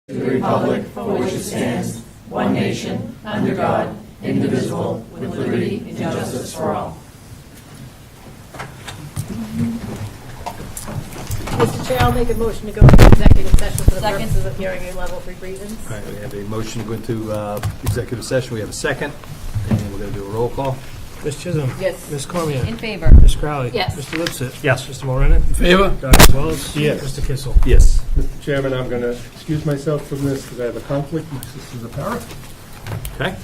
to the republic for which it stands, one nation, under God, indivisible, with liberty and justice for all. Mr. Chair, I'll make a motion to go into executive session for the Second. purposes of hearing a level 3 grievance. All right, we have a motion to go into executive session. We have a second, and we're going to do a roll call. Ms. Chisholm. Yes. Ms. Cormier. In favor. Ms. Crowley. Yes. Mr. Lipset. Yes. Mr. Morenin. In favor? Dr. Wells. Yes. Mr. Kissel. Yes. Mr. Chairman, I'm going to excuse myself from this because I have a conflict. My sister's a para. Okay.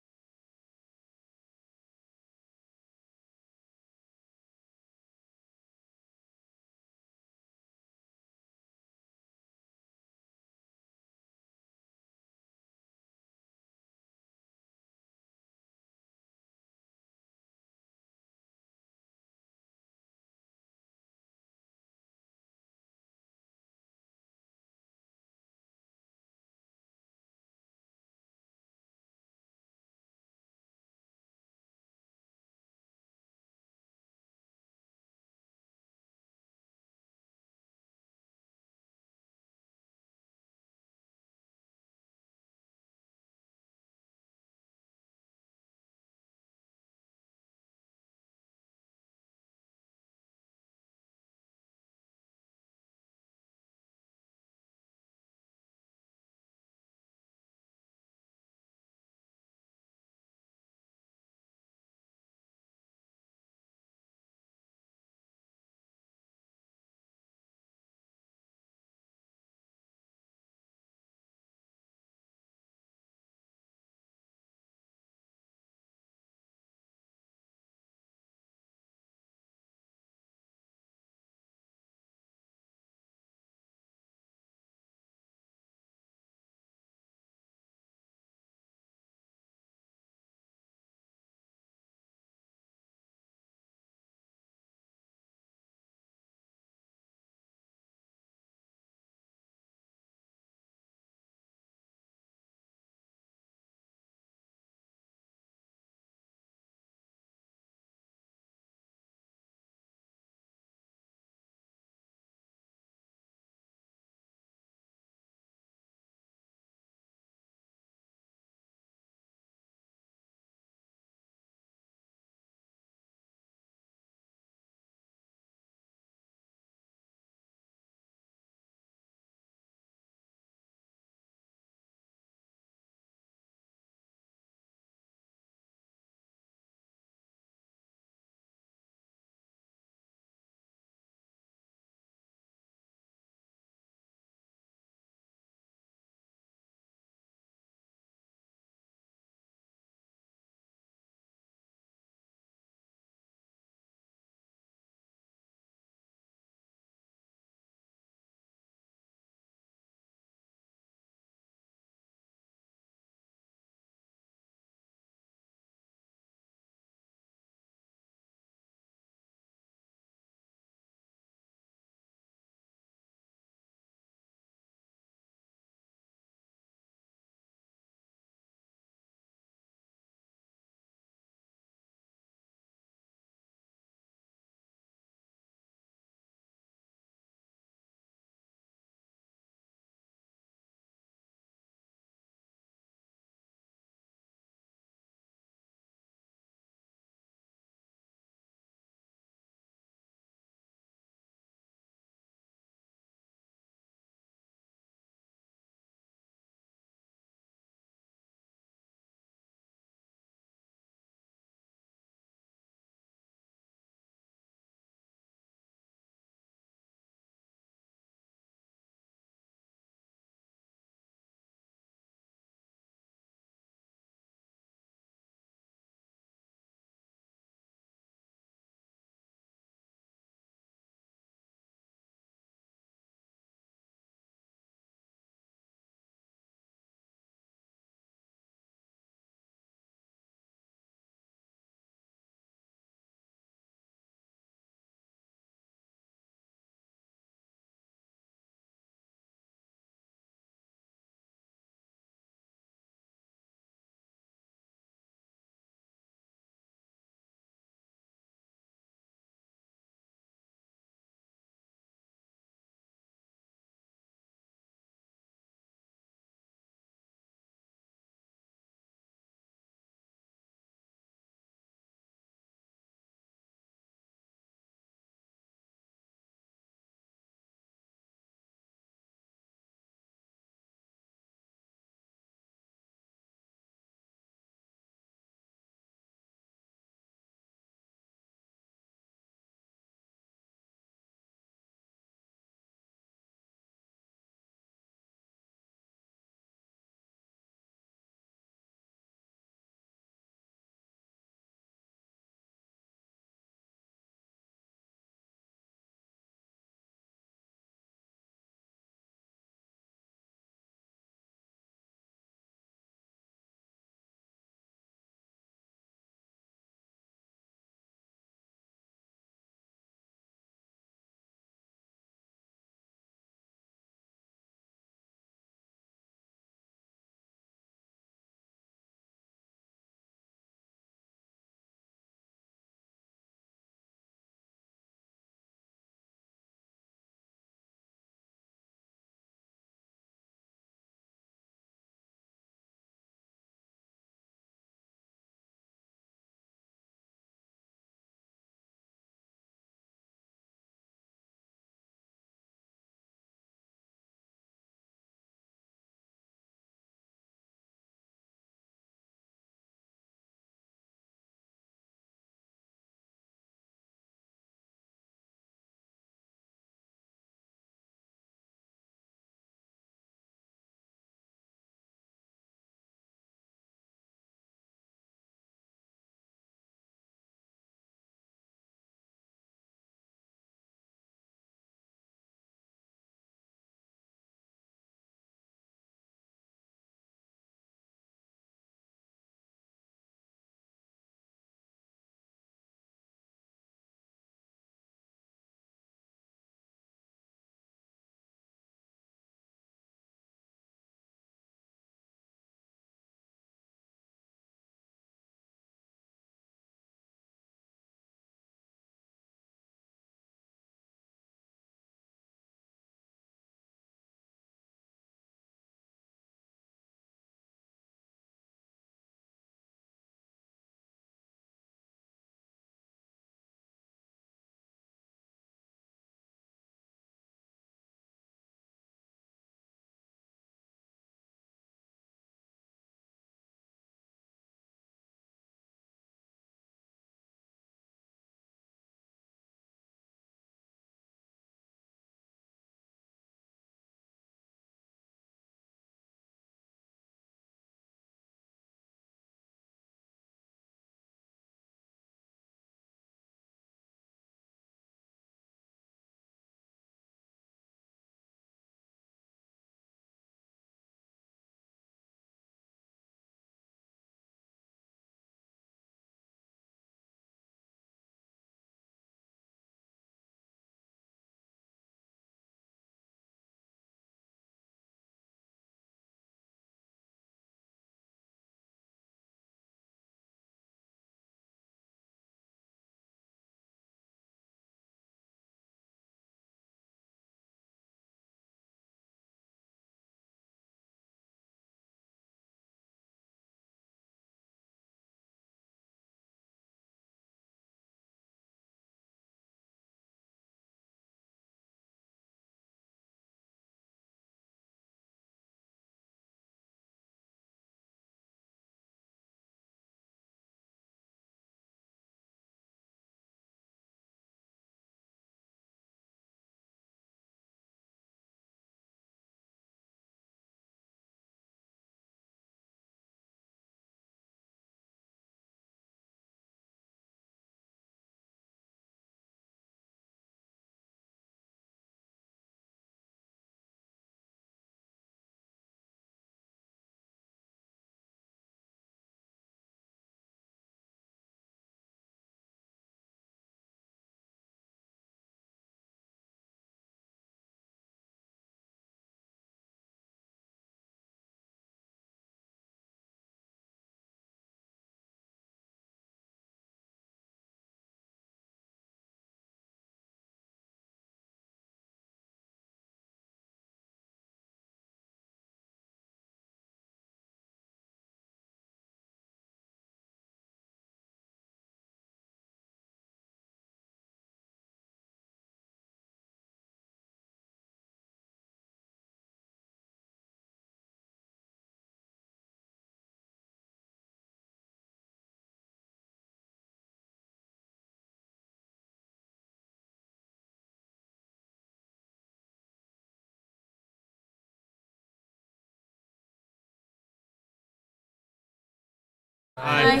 Okay,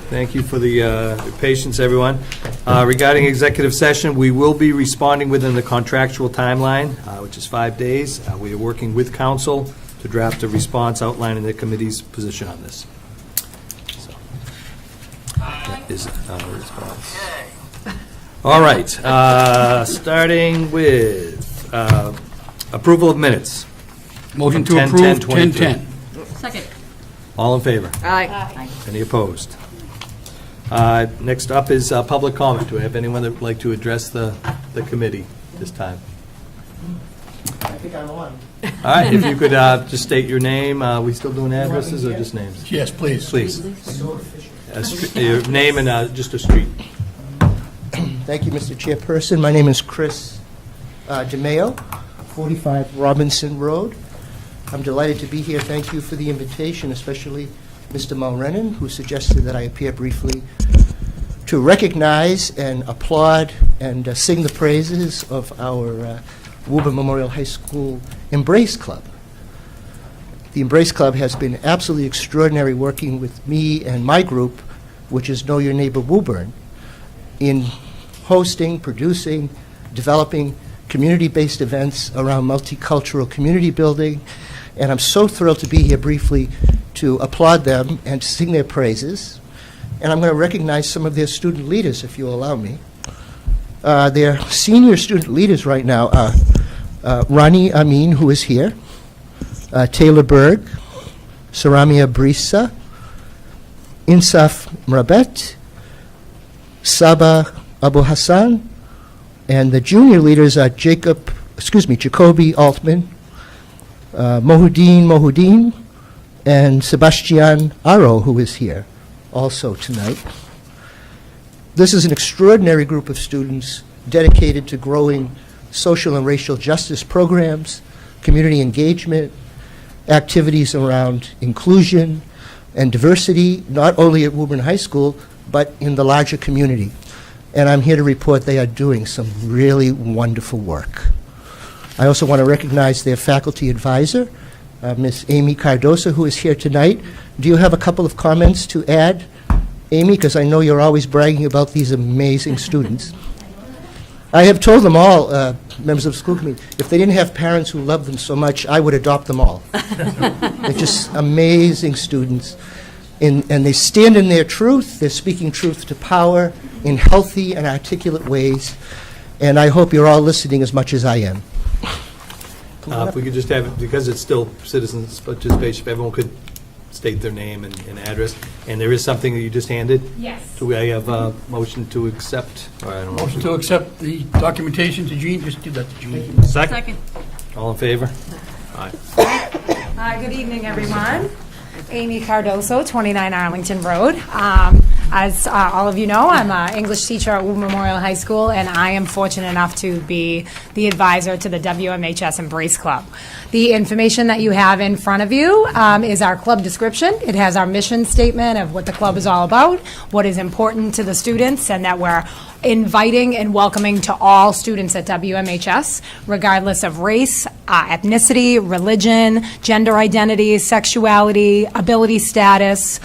thank you for the your patience, everyone. Regarding executive session, we will be responding within the contractual timeline, which is 5 days. We are working with council to draft a response outlining the committee's position on this. So, that is our response. All right, starting with approval of minutes. Motion to 10, approve 10, 10-10. Second. All in favor? Aye. Any opposed? Next up is public comment. Do we have anyone that would like to address the committee this time? I think I'm on. All right, if you could just state your name. We still doing addresses or just names? Yes, please. Please. So efficient. Your name and just a street. Thank you, Mr. Chairperson. My name is Chris DeMeo, 45 Robinson Road. I'm delighted to be here. Thank you for the invitation, especially Mr. Mulrennan, who suggested that I appear briefly to recognize and applaud and sing the praises of our Woburn Memorial High School Embrace Club. The Embrace Club has been absolutely extraordinary working with me and my group, which is Know Your Neighbor Woburn, in hosting, producing, developing community-based events around multicultural community building. And I'm so thrilled to be here briefly to applaud them and to sing their praises. And I'm going to recognize some of their student leaders, if you'll allow me. Their senior student leaders right now are Rani Amin, who is here, Taylor Berg, Saramia Brisa, Insaf Mrabet, Saba Abu Hassan, and the junior leaders are Jacoby Altman, Mohudin, and Sebastian Aro, who is here also tonight. This is an extraordinary group of students dedicated to growing social and racial justice programs, community engagement, activities around inclusion and diversity, not only at Woburn High School, but in the larger community. And I'm here to report they are doing some really wonderful work. I also want to recognize their faculty advisor, Ms. Amy Cardoso, who is here tonight. Do you have a couple of comments to add, Amy? Because I know you're always bragging about these amazing students. I have told them all, members of the school committee, if they didn't have parents who loved them so much, I would adopt them all. They're just amazing students. And they stand in their truth. They're speaking truth to power in healthy and articulate ways. And I hope you're all listening as much as I am. If we could just have it, because it's still citizens participation, if everyone could state their name and address. And there is something that you just handed? Yes. Do I have a motion to accept? Or I don't know. Motion to accept the documentation to Gene. Just do that to Gene. Second? All in favor? Aye. Good evening, everyone. Amy Cardoso, 29 Arlington Road. As all of you know, I'm an English teacher at Woburn Memorial High School, and I am fortunate enough to be the advisor to the WMHS Embrace Club. The information that you have in front of you is our club description. It has our mission statement of what the club is all about, what is important to the students, and that we're inviting and welcoming to all students at WMHS, regardless of race, ethnicity, religion, gender identity, sexuality, ability status,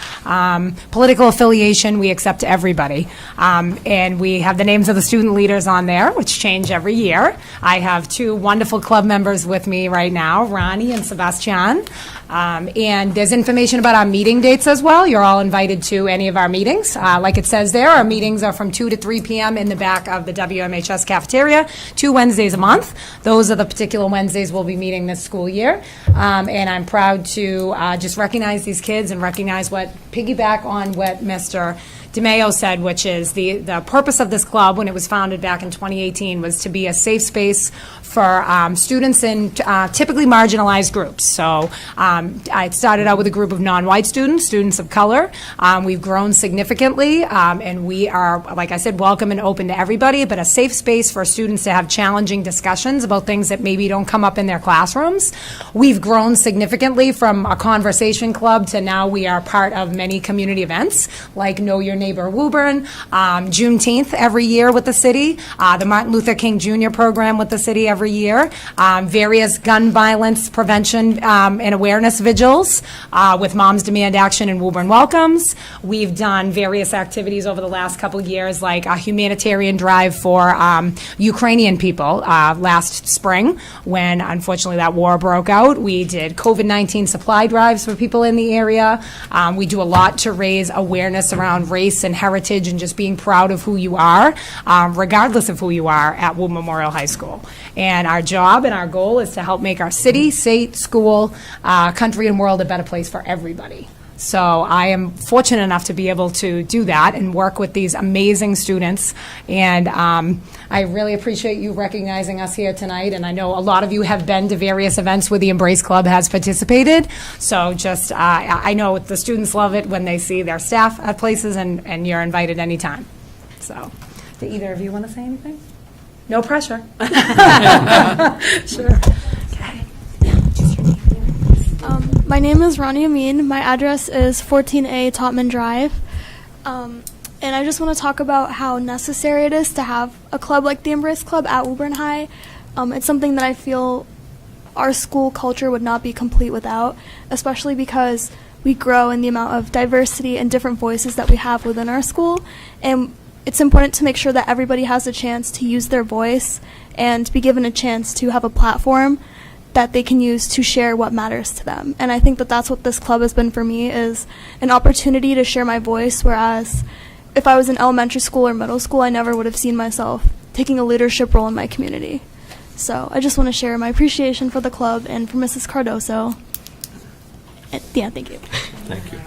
political affiliation. We accept everybody. And we have the names of the student leaders on there, which change every year. I have two wonderful club members with me right now, Ronnie and Sebastian. And there's information about our meeting dates as well. You're all invited to any of our meetings. Like it says there, our meetings are from 2 to 3 p.m. in the back of the WMHS cafeteria, 2 Wednesdays a month. Those are the particular Wednesdays we'll be meeting this school year. And I'm proud to just recognize these kids and recognize piggyback on what Mr. DeMeo said, which is the purpose of this club when it was founded back in 2018 was to be a safe space for students in typically marginalized groups. So I started out with a group of non-white students of color. We've grown significantly, and we are, like I said, welcome and open to everybody, but a safe space for students to have challenging discussions about things that maybe don't come up in their classrooms. We've grown significantly from a conversation club to now we are part of many community events, like Know Your neighbor Woburn, Juneteenth every year with the city, the Martin Luther King Jr. program with the city every year, various gun violence prevention and awareness vigils with Moms Demand Action and Woburn Welcomes. We've done various activities over the last couple of years, like a humanitarian drive for Ukrainian people last spring when, unfortunately, that war broke out. We did COVID-19 supply drives for people in the area. We do a lot to raise awareness around race and heritage and just being proud of who you are, regardless of who you are at Woburn Memorial High School. And our job and our goal is to help make our city, state, school, country, and world a better place for everybody. So I am fortunate enough to be able to do that and work with these amazing students. And I really appreciate you recognizing us here tonight. And I know a lot of you have been to various events where the Embrace Club has participated. So just, I know the students love it when they see their staff at places, and you're invited anytime. So, do either of you want to say anything? No pressure. Sure. My name is Ronnie Amin. My address is 14A Topman Drive. And I just want to talk about how necessary it is to have a club like the Embrace Club at Woburn High. It's something that I feel our school culture would not be complete without, especially because we grow in the amount of diversity and different voices that we have within our school. And it's important to make sure that everybody has a chance to use their voice and be given a chance to have a platform that they can use to share what matters to them. And I think that that's what this club has been for me, is an opportunity to share my voice, whereas if I was in elementary school or middle school, I never would have seen myself taking a leadership role in my community. So I just want to share my appreciation for the club and for Mrs. Cardoso. And, yeah, thank you. Thank you.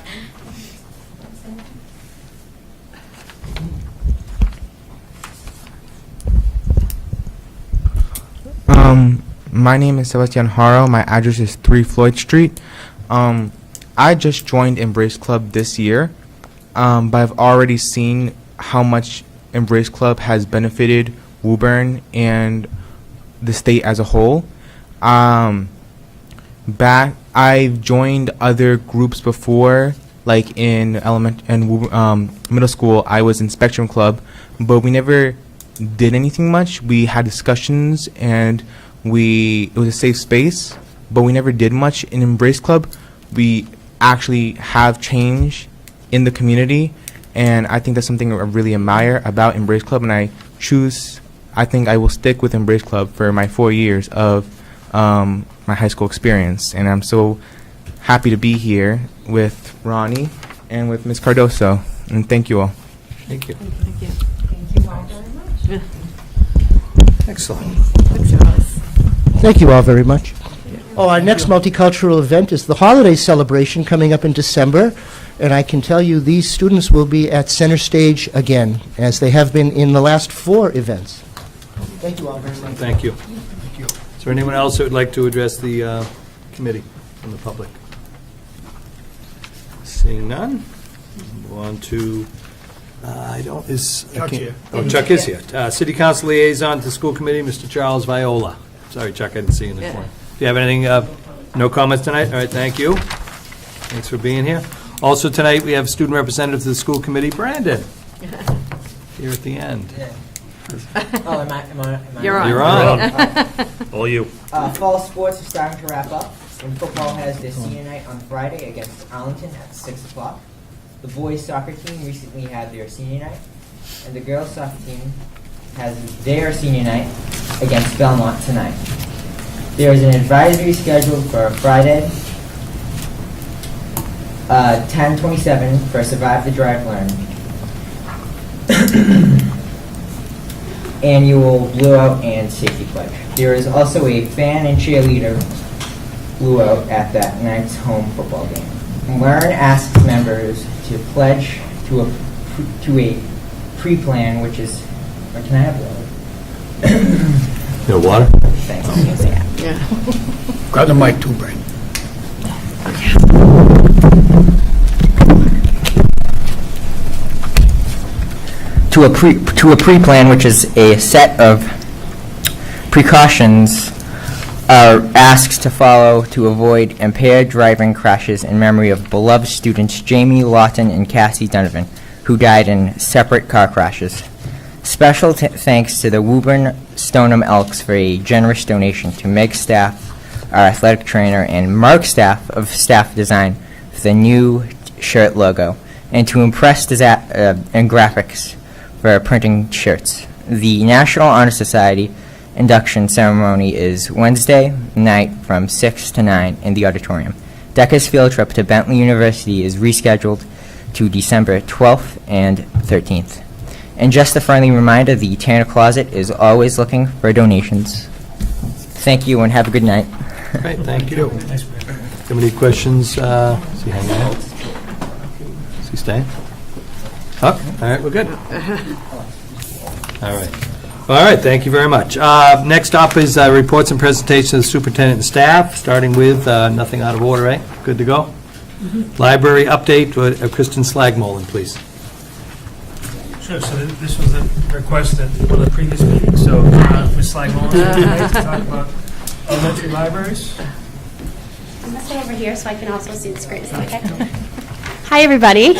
My name is Sebastian Haro. My address is 3 Floyd Street. I just joined Embrace Club this year, but I've already seen how much Embrace Club has benefited Woburn and the state as a whole. I've joined other groups before, like in middle school. I was in Spectrum Club, but we never did anything much. We had discussions and it was a safe space, but we never did much. In Embrace Club, we actually have change in the community, and I think that's something I really admire about Embrace Club, and I think I will stick with Embrace Club for my 4 years of my high school experience, and I'm so happy to be here with Ronnie and with Ms. Cardoso, and thank you all. Thank you. Thank you. Thank you all very much. Excellent. Thank you all very much. Oh, our next multicultural event is the holiday celebration coming up in December, and I can tell you these students will be at center stage again, as they have been in the last 4 events. Thank you all very much. Thank you. Is there anyone else that would like to address the committee from the public? Seeing none, move on to, Chuck's here. Oh, Chuck is here. City Council Liaison to School Committee, Mr. Charles Viola. Sorry, Chuck, I didn't see you in the corner. Do you have anything, no comments tonight? All right, thank you. Thanks for being here. Also tonight, we have student representative to the school committee, Brandon, here at the end. Oh, am I? You're on. You're on. All you. Fall sports are starting to wrap up, and football has their senior night on Friday against Arlington at 6 o'clock. The boys soccer team recently had their senior night, and the girls soccer team has their senior night against Belmont tonight. There is an advisory scheduled for Friday, 10/27 for Survive the Drive Learn. Annual Blue Out and Safety Pledge. There is also a fan and cheerleader Blue Out at that night's home football game. Learn asks members to pledge to a pre-plan, which is, or can I have water? No water? Thanks. Yeah. Grab the mic too, Brandon. To a pre-plan, which is a set of precautions are asked to follow to avoid impaired driving crashes in memory of beloved students Jamie Lawton and Cassie Donovan, who died in separate car crashes. Special thanks to the Woburn Stoneham Elks for a generous donation to Meg Staff, our athletic trainer, and Mark Staff of Staff Design for the new shirt logo, and to Impress and Graphics for printing shirts. The National Honor Society induction ceremony is Wednesday night from 6 to 9 in the auditorium. DECA's field trip to Bentley University is rescheduled to December 12th and 13th. And just a friendly reminder, the Tanner Closet is always looking for donations. Thank you and have a good night. Great, thank you. Have any questions? Is he hanging out? Is he staying? Oh, all right, we're good. All right, thank you very much. Next up is reports and presentations of the superintendent and staff, starting with nothing out of order, right? Good to go? Library update, Kristen Slagmolen, please. Sure, so this was a request at one of the previous meetings, so Ms. Slagmolen is here to talk about elementary libraries. I'm going to stay over here so I can also see the screen. Is that okay? Hi, everybody.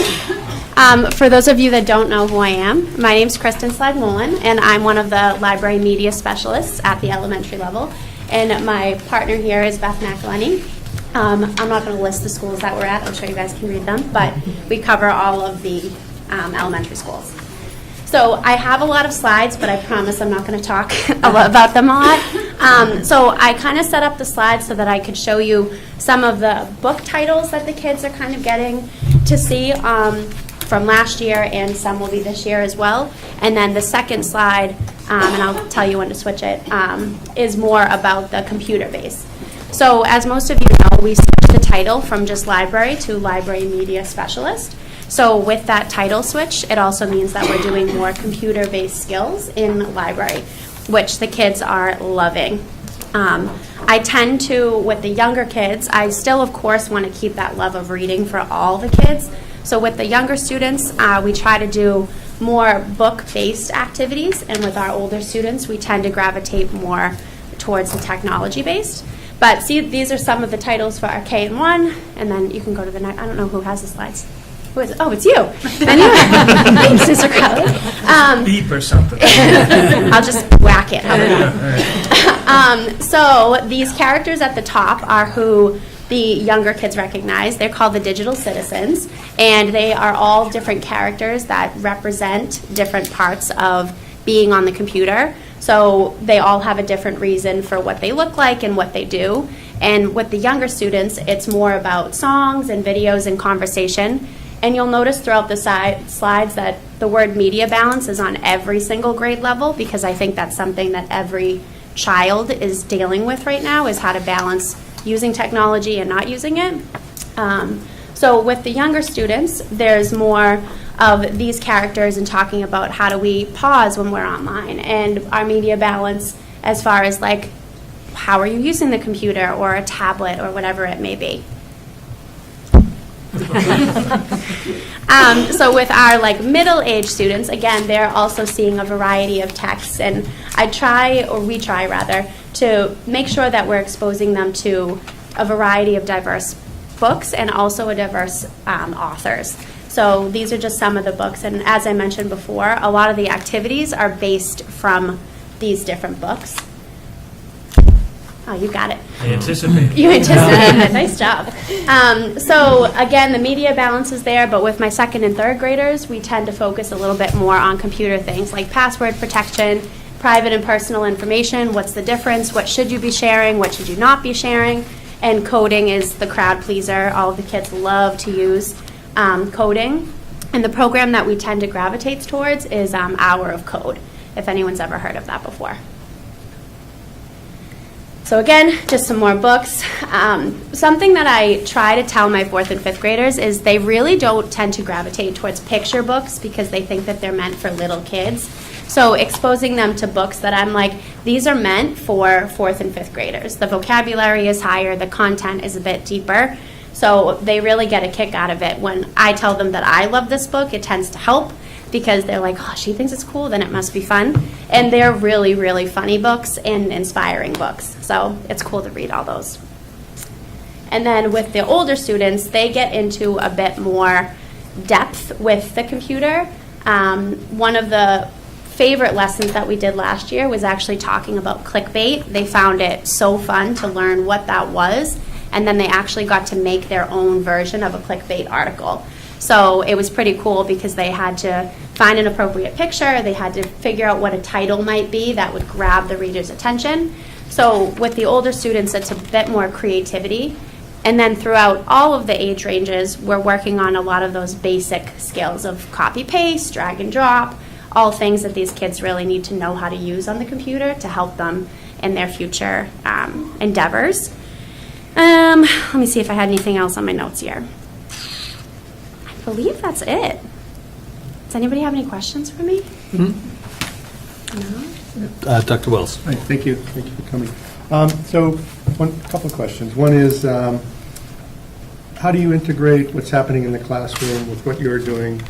For those of you that don't know who I am, my name's Kristen Slagmolen, and I'm one of the library media specialists at the elementary level. And my partner here is Beth McElhenney. I'm not going to list the schools that we're at. I'm sure you guys can read them, but we cover all of the elementary schools. So I have a lot of slides, but I promise I'm not going to talk about them a lot. So I kind of set up the slides so that I could show you some of the book titles that the kids are kind of getting to see from last year, and some will be this year as well. And then the second slide, and I'll tell you when to switch it, is more about the computer base. So as most of you know, we switched the title from just library to library media specialist. So with that title switch, it also means that we're doing more computer-based skills in library, which the kids are loving. I tend to, with the younger kids, I still, of course, want to keep that love of reading for all the kids. So with the younger students, we try to do more book-based activities, and with our older students, we tend to gravitate more towards the technology-based. But see, these are some of the titles for our K-1, and then you can go to the next. I don't know who has the slides. Who is it? Oh, it's you. Thanks, Mr. Crowley. Beep or something. I'll just whack it. How about that? So these characters at the top are who the younger kids recognize. They're called the digital citizens, and they are all different characters that represent different parts of being on the computer. So they all have a different reason for what they look like and what they do. And with the younger students, it's more about songs and videos and conversation. And you'll notice throughout the slides that the word media balance is on every single grade level, because I think that's something that every child is dealing with right now, is how to balance using technology and not using it. So with the younger students, there's more of these characters and talking about how do we pause when we're online, and our media balance as far as like how are you using the computer or a tablet or whatever it may be. So with our like middle-aged students, again, they're also seeing a variety of texts, and we try rather, to make sure that we're exposing them to a variety of diverse books and also a diverse authors. So these are just some of the books, and as I mentioned before, a lot of the activities are based from these different books. Oh, you got it. I anticipated. You anticipated it. Nice job. So again, the media balance is there, but with my second and third graders, we tend to focus a little bit more on computer things like password protection, private and personal information, what's the difference, what should you be sharing, what should you not be sharing, and coding is the crowd pleaser. All of the kids love to use coding, and the program that we tend to gravitate towards is Hour of Code, if anyone's ever heard of that before. So again, just some more books. Something that I try to tell my 4th and 5th graders is they really don't tend to gravitate towards picture books because they think that they're meant for little kids. So exposing them to books that I'm like, these are meant for 4th and 5th graders. The vocabulary is higher, the content is a bit deeper. So they really get a kick out of it. When I tell them that I love this book, it tends to help, because they're like, oh, she thinks it's cool, then it must be fun. And they're really, really funny books and inspiring books. So it's cool to read all those. And then with the older students, they get into a bit more depth with the computer. One of the favorite lessons that we did last year was actually talking about clickbait. They found it so fun to learn what that was, and then they actually got to make their own version of a clickbait article. So it was pretty cool because they had to find an appropriate picture, they had to figure out what a title might be that would grab the reader's attention. So with the older students, it's a bit more creativity. And then throughout all of the age ranges, we're working on a lot of those basic skills of copy-paste, drag and drop, all things that these kids really need to know how to use on the computer to help them in their future endeavors. Let me see if I had anything else on my notes here. I believe that's it. Does anybody have any questions for me? No? Dr. Wells. Hi, thank you. Thank you for coming. So, couple of questions. One is, how do you integrate what's happening in the classroom with what you're doing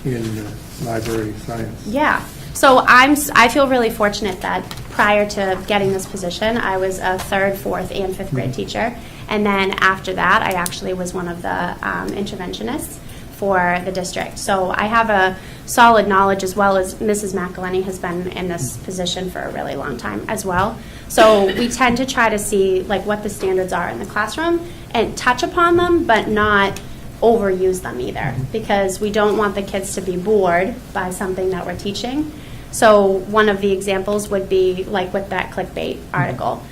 in library science? Yeah. So I feel really fortunate that prior to getting this position, I was a 3rd, 4th, and 5th grade teacher. And then after that, I actually was one of the interventionists for the district. So I have a solid knowledge, as well as Mrs. McElhenney has been in this position for a really long time as well. So we tend to try to see like what the standards are in the classroom and touch upon them, but not overuse them either, because we don't want the kids to be bored by something that we're teaching. So one of the examples would be like with that clickbait article.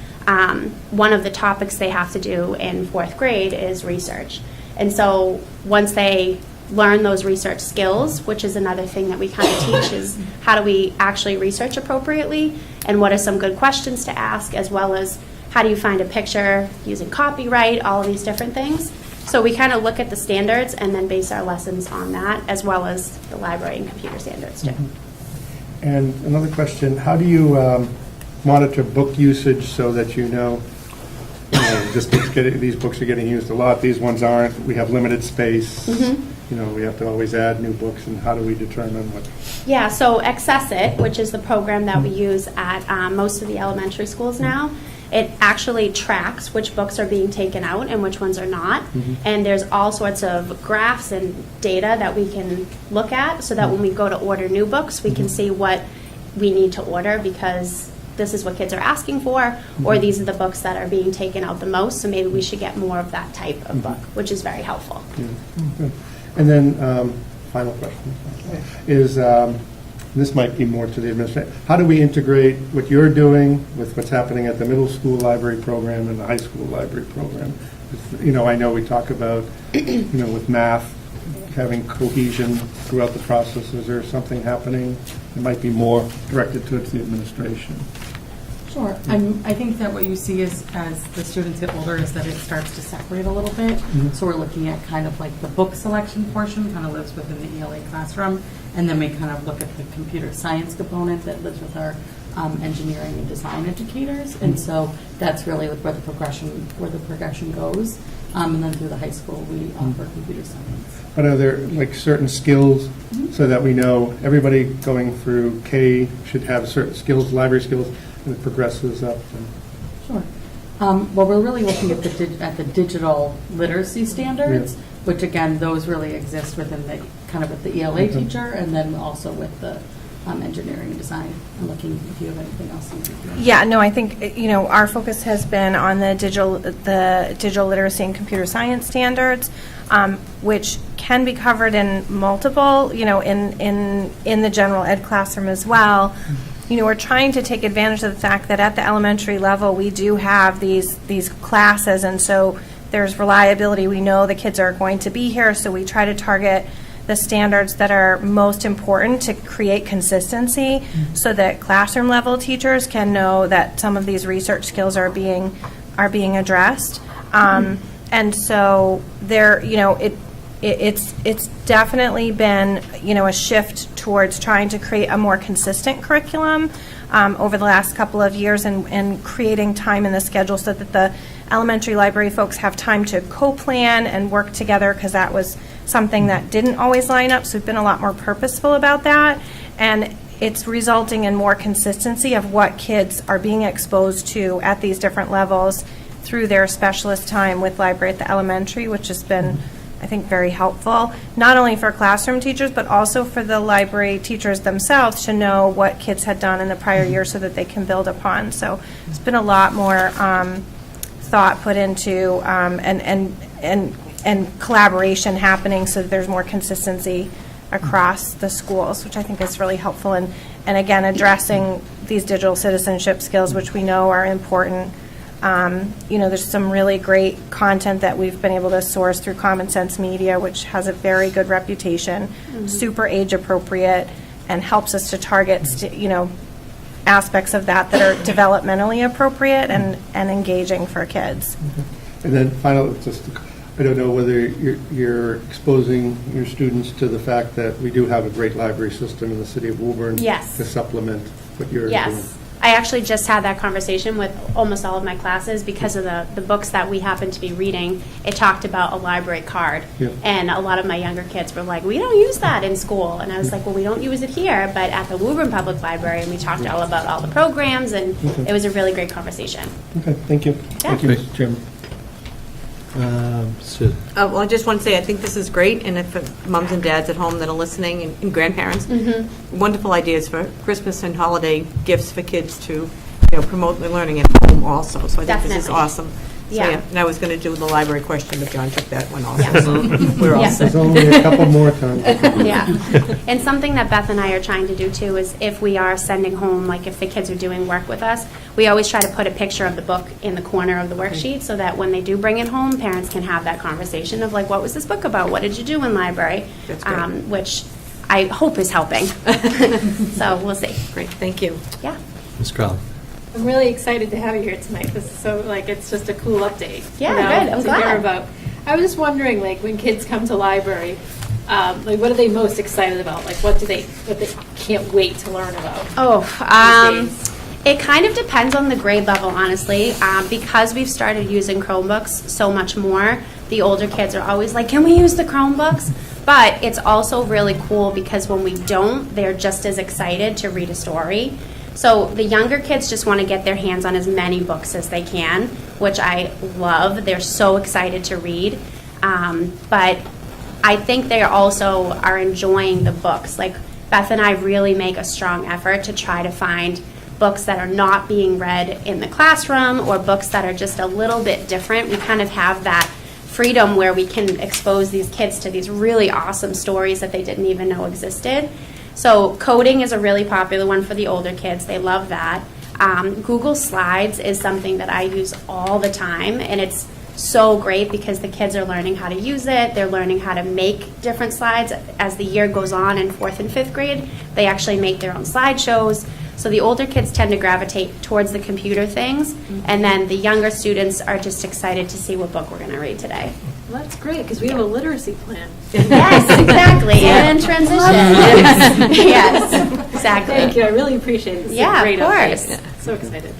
One of the topics they have to do in 4th grade is research. And so once they learn those research skills, which is another thing that we kind of teach, is how do we actually research appropriately, and what are some good questions to ask, as well as how do you find a picture using copyright, all of these different things. So we kind of look at the standards and then base our lessons on that, as well as the library and computer standards too. And another question, how do you monitor book usage so that you know these books are getting used a lot, these ones aren't, we have limited space, we have to always add new books, and how do we determine what? Yeah, so Access It, which is the program that we use at most of the elementary schools now, it actually tracks which books are being taken out and which ones are not. And there's all sorts of graphs and data that we can look at, so that when we go to order new books, we can see what we need to order, because this is what kids are asking for, or these are the books that are being taken out the most, so maybe we should get more of that type of book, which is very helpful. Yeah. And then, final question is, this might be more to the administration, how do we integrate what you're doing with what's happening at the middle school library program and the high school library program? I know we talk about, with math, having cohesion throughout the process. Is there something happening that might be more directed towards the administration? Sure. I think that what you see is, as the students get older, is that it starts to separate a little bit. So we're looking at kind of like the book selection portion kind of lives within the ELA classroom, and then we kind of look at the computer science component that lives with our engineering and design educators. And so that's really where the progression goes. And then through the high school, we offer computer science. But are there like certain skills so that we know everybody going through K should have certain skills, library skills, and it progresses up? Sure. Well, we're really looking at the digital literacy standards, which again, those really exist within the kind of with the ELA teacher, and then also with the engineering and design. I'm looking if you have anything else. Yeah, no, I think our focus has been on the digital literacy and computer science standards, which can be covered in multiple, in the general ed classroom as well. We're trying to take advantage of the fact that at the elementary level we do have these classes, and so there's reliability. We know the kids are going to be here, so we try to target the standards that are most important to create consistency, so that classroom level teachers can know that some of these research skills are being addressed. And so there, it's definitely been a shift towards trying to create a more consistent curriculum over the last couple of years, and creating time in the schedule so that the elementary library folks have time to co-plan and work together, because that was something that didn't always line up. So we've been a lot more purposeful about that, and it's resulting in more consistency of what kids are being exposed to at these different levels through their specialist time with library at the elementary, which has been I think, very helpful, not only for classroom teachers, but also for the library teachers themselves to know what kids had done in the prior year so that they can build upon. So it's been a lot more thought put into and collaboration happening so that there's more consistency across the schools, which I think is really helpful. And again, addressing these digital citizenship skills, which we know are important. There's some really great content that we've been able to source through Common Sense Media, which has a very good reputation, super age appropriate, and helps us to target, aspects of that are developmentally appropriate and engaging for kids. And then finally, I don't know whether you're exposing your students to the fact that we do have a great library system in the city of Woburn. Yes. To supplement what you're doing. Yes. I actually just had that conversation with almost all of my classes because of the books that we happen to be reading. It talked about a library card. Yep. And a lot of my younger kids were like, we don't use that in school. And I was like, well, we don't use it here, but at the Woburn Public Library, and we talked all about all the programs, and it was a really great conversation. Okay, thank you. Yeah. Thank you, Mr. Chairman. Sid. Well, I just want to say I think this is great, and if moms and dads at home that are listening and grandparents, wonderful ideas for Christmas and holiday gifts for kids to promote their learning at home also. So I think this is Definitely. awesome. So, Yeah. and I was going to do the library question, but John took that one also. Yeah. So we're all Yeah. set. There's only a couple more times. Yeah. And something that Beth and I are trying to do too is if we are sending home, like if the kids are doing work with us, we always try to put a picture of the book in the corner of the worksheet so that when they do bring it home, parents can have that conversation of like, what was this book about? What did you do in library? That's great. Which I hope is helping. So we'll see. Great, thank you. Yeah. Ms. Crowley. I'm really excited to have you here tonight. This is so, it's just a cool update. Yeah, good. I'm to hear glad. about. I was just wondering, when kids come to library, what are they most excited about? What they can't wait to learn about? These days? It kind of depends on the grade level, honestly. Because we've started using Chromebooks so much more, the older kids are always like, can we use the Chromebooks? But it's also really cool because when we don't, they're just as excited to read a story. So the younger kids just want to get their hands on as many books as they can, which I love. They're so excited to read. But I think they also are enjoying the books. Like Beth and I really make a strong effort to try to find books that are not being read in the classroom or books that are just a little bit different. We kind of have that freedom where we can expose these kids to these really awesome stories that they didn't even know existed. So coding is a really popular one for the older kids. They love that. Google Slides is something that I use all the time, and it's so great because the kids are learning how to use it. They're learning how to make different slides. As the year goes on in 4th and 5th grade, they actually make their own slideshows. So the older kids tend to gravitate towards the computer things, and then the younger students are just excited to see what book we're going to read today. Well, that's great because we have a literacy plan. Yes, exactly. And in transition. Yes, exactly. Thank you. I really appreciate it. It's Yeah, a great of update. course. Yeah, so excited.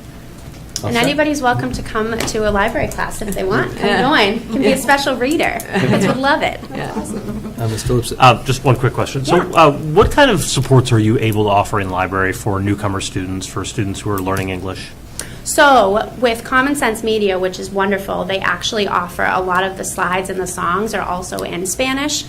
And anybody's welcome to come to a library class if they want. Come join. You can be a special reader. Kids would love it. Ms. Phillips. Just one quick question. So what kind of supports are you able to offer in the library for newcomer students, for students who are learning English? So with Common Sense Media, which is wonderful, they actually offer a lot of the slides and the songs are also in Spanish,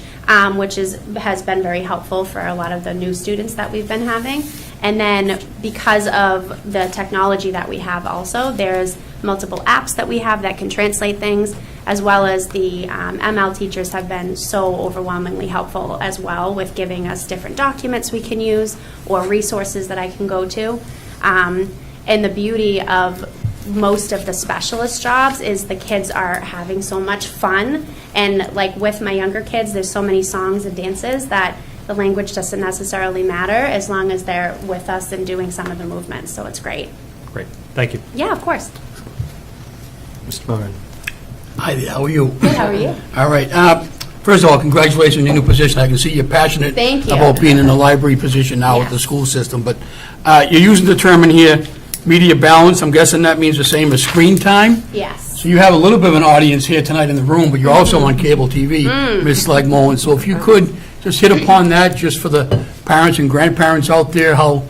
which has been very helpful for a lot of the new students that we've been having. And then because of the technology that we have also, there's multiple apps that we have that can translate things, as well as the ML teachers have been so overwhelmingly helpful as well with giving us different documents we can use or resources that I can go to. And the beauty of most of the specialist jobs is the kids are having so much fun. And like with my younger kids, there's so many songs and dances that the language doesn't necessarily matter as long as they're with us and doing some of the movements. So it's great. Great. Thank you. Yeah, of course. Mr. Moran. Hi there, how are you? Good, how are you? All right. First of all, congratulations on your new position. I can see you're passionate Thank you. about being in the library position now with the Yes. school system. But you're using the term in here, media balance. I'm guessing that means the same as screen time? Yes. So you have a little bit of an audience here tonight in the room, but you're also on cable TV, Ms. Slagmoen. So if you could just hit upon that, just for the parents and grandparents out there, how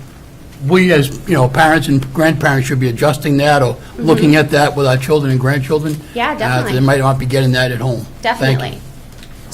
we as, parents and grandparents should be adjusting that or looking at that with our children and grandchildren. Yeah, definitely. They might not be getting that at home. Definitely. Thank you.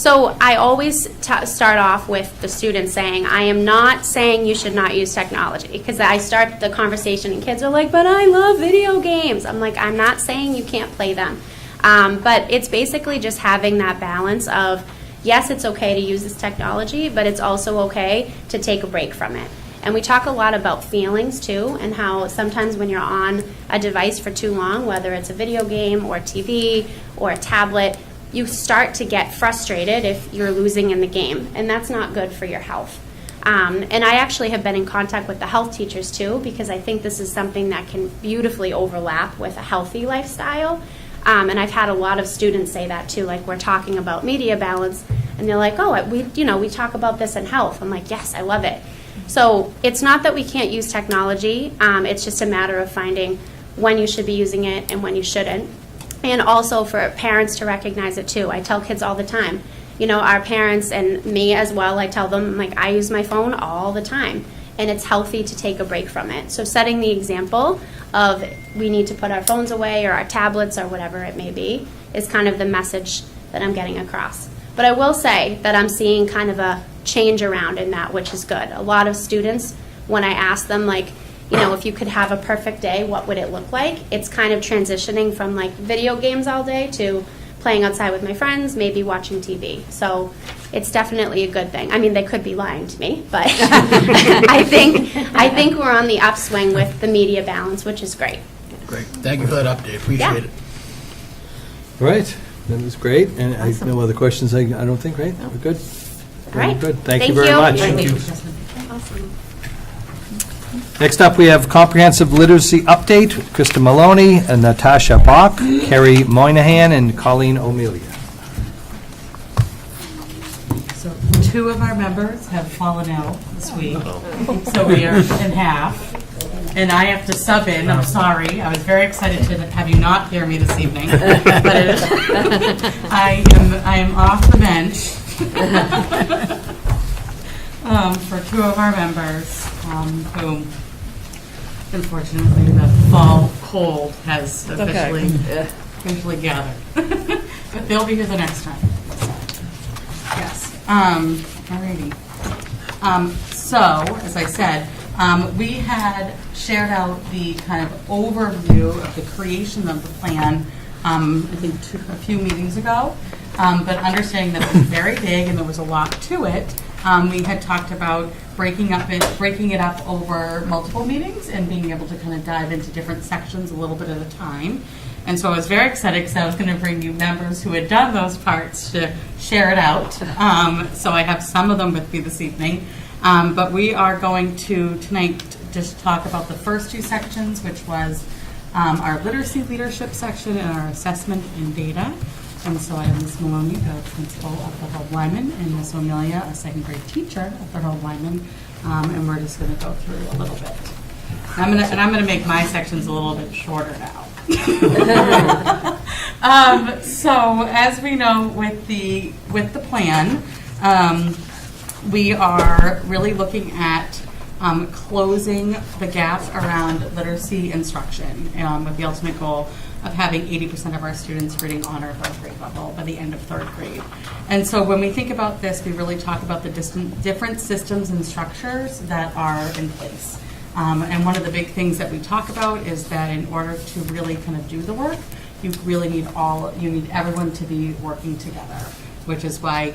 So I always start off with the students saying, I am not saying you should not use technology, because I start the conversation and kids are like, but I love video games. I'm like, I'm not saying you can't play them. But it's basically just having that balance of, yes, it's okay to use this technology, but it's also okay to take a break from it. And we talk a lot about feelings too, and how sometimes when you're on a device for too long, whether it's a video game or TV or a tablet, you start to get frustrated if you're losing in the game, and that's not good for your health. And I actually have been in contact with the health teachers too, because I think this is something that can beautifully overlap with a healthy lifestyle. And I've had a lot of students say that too, like we're talking about media balance, and they're like, oh, we talk about this in health. I'm like, yes, I love it. So it's not that we can't use technology, it's just a matter of finding when you should be using it and when you shouldn't. And also for parents to recognize it too. I tell kids all the time, our parents and me as well, I tell them, like, I use my phone all the time, and it's healthy to take a break from it. So setting the example of we need to put our phones away or our tablets or whatever it may be is kind of the message that I'm getting across. But I will say that I'm seeing kind of a change around in that, which is good. A lot of students, when I ask them, like, if you could have a perfect day, what would it look like? It's kind of transitioning from like video games all day to playing outside with my friends, maybe watching TV. So it's definitely a good thing. I mean, they could be lying to me, but I think we're on the upswing with the media balance, which is great. Great. Thank you for that update. Appreciate it. All right, that was great, and I have no other questions, I don't think, right? We're good? All right. Good. Thank you very much. Thank you. Awesome. Next up, we have Comprehensive Literacy Update, Krista Maloney, and Natasha Bach, Carrie Moynihan, and Colleen O'Melia. So 2 of our members have fallen out this week, so we are in half. And I have to sub in, I'm sorry. I was very excited to have you not hear me this evening. But I am off the bench for 2 of our members who, unfortunately, the fall cold has officially gathered. But they'll be here the next time. Yes. Alrighty. So, as I said, we had shared out the kind of overview of the creation of the plan, I think a few meetings ago, but understanding that it was very big and there was a lot to it, we had talked about breaking it up over multiple meetings and being able to kind of dive into different sections a little bit at a time. And so I was very excited because I was going to bring you members who had done those parts to share it out. So I have some of them with me this evening. But we are going to tonight just talk about the first 2 sections, which was our literacy leadership section and our assessment and data. And so I have Ms. Maloney, the principal of the Harold Lyman, and Ms. O'Melia, a 2nd grade teacher at the Harold Lyman. And we're just going to go through a little bit. I'm going to make my sections a little bit shorter now. So as we know with the plan, we are really looking at closing the gap around literacy instruction with the ultimate goal of having 80% of our students reading on our 3rd grade level by the end of 3rd grade. And so when we think about this, we really talk about the different systems and structures that are in place. And one of the big things that we talk about is that in order to really kind of do the work, you really need everyone to be working together, which is why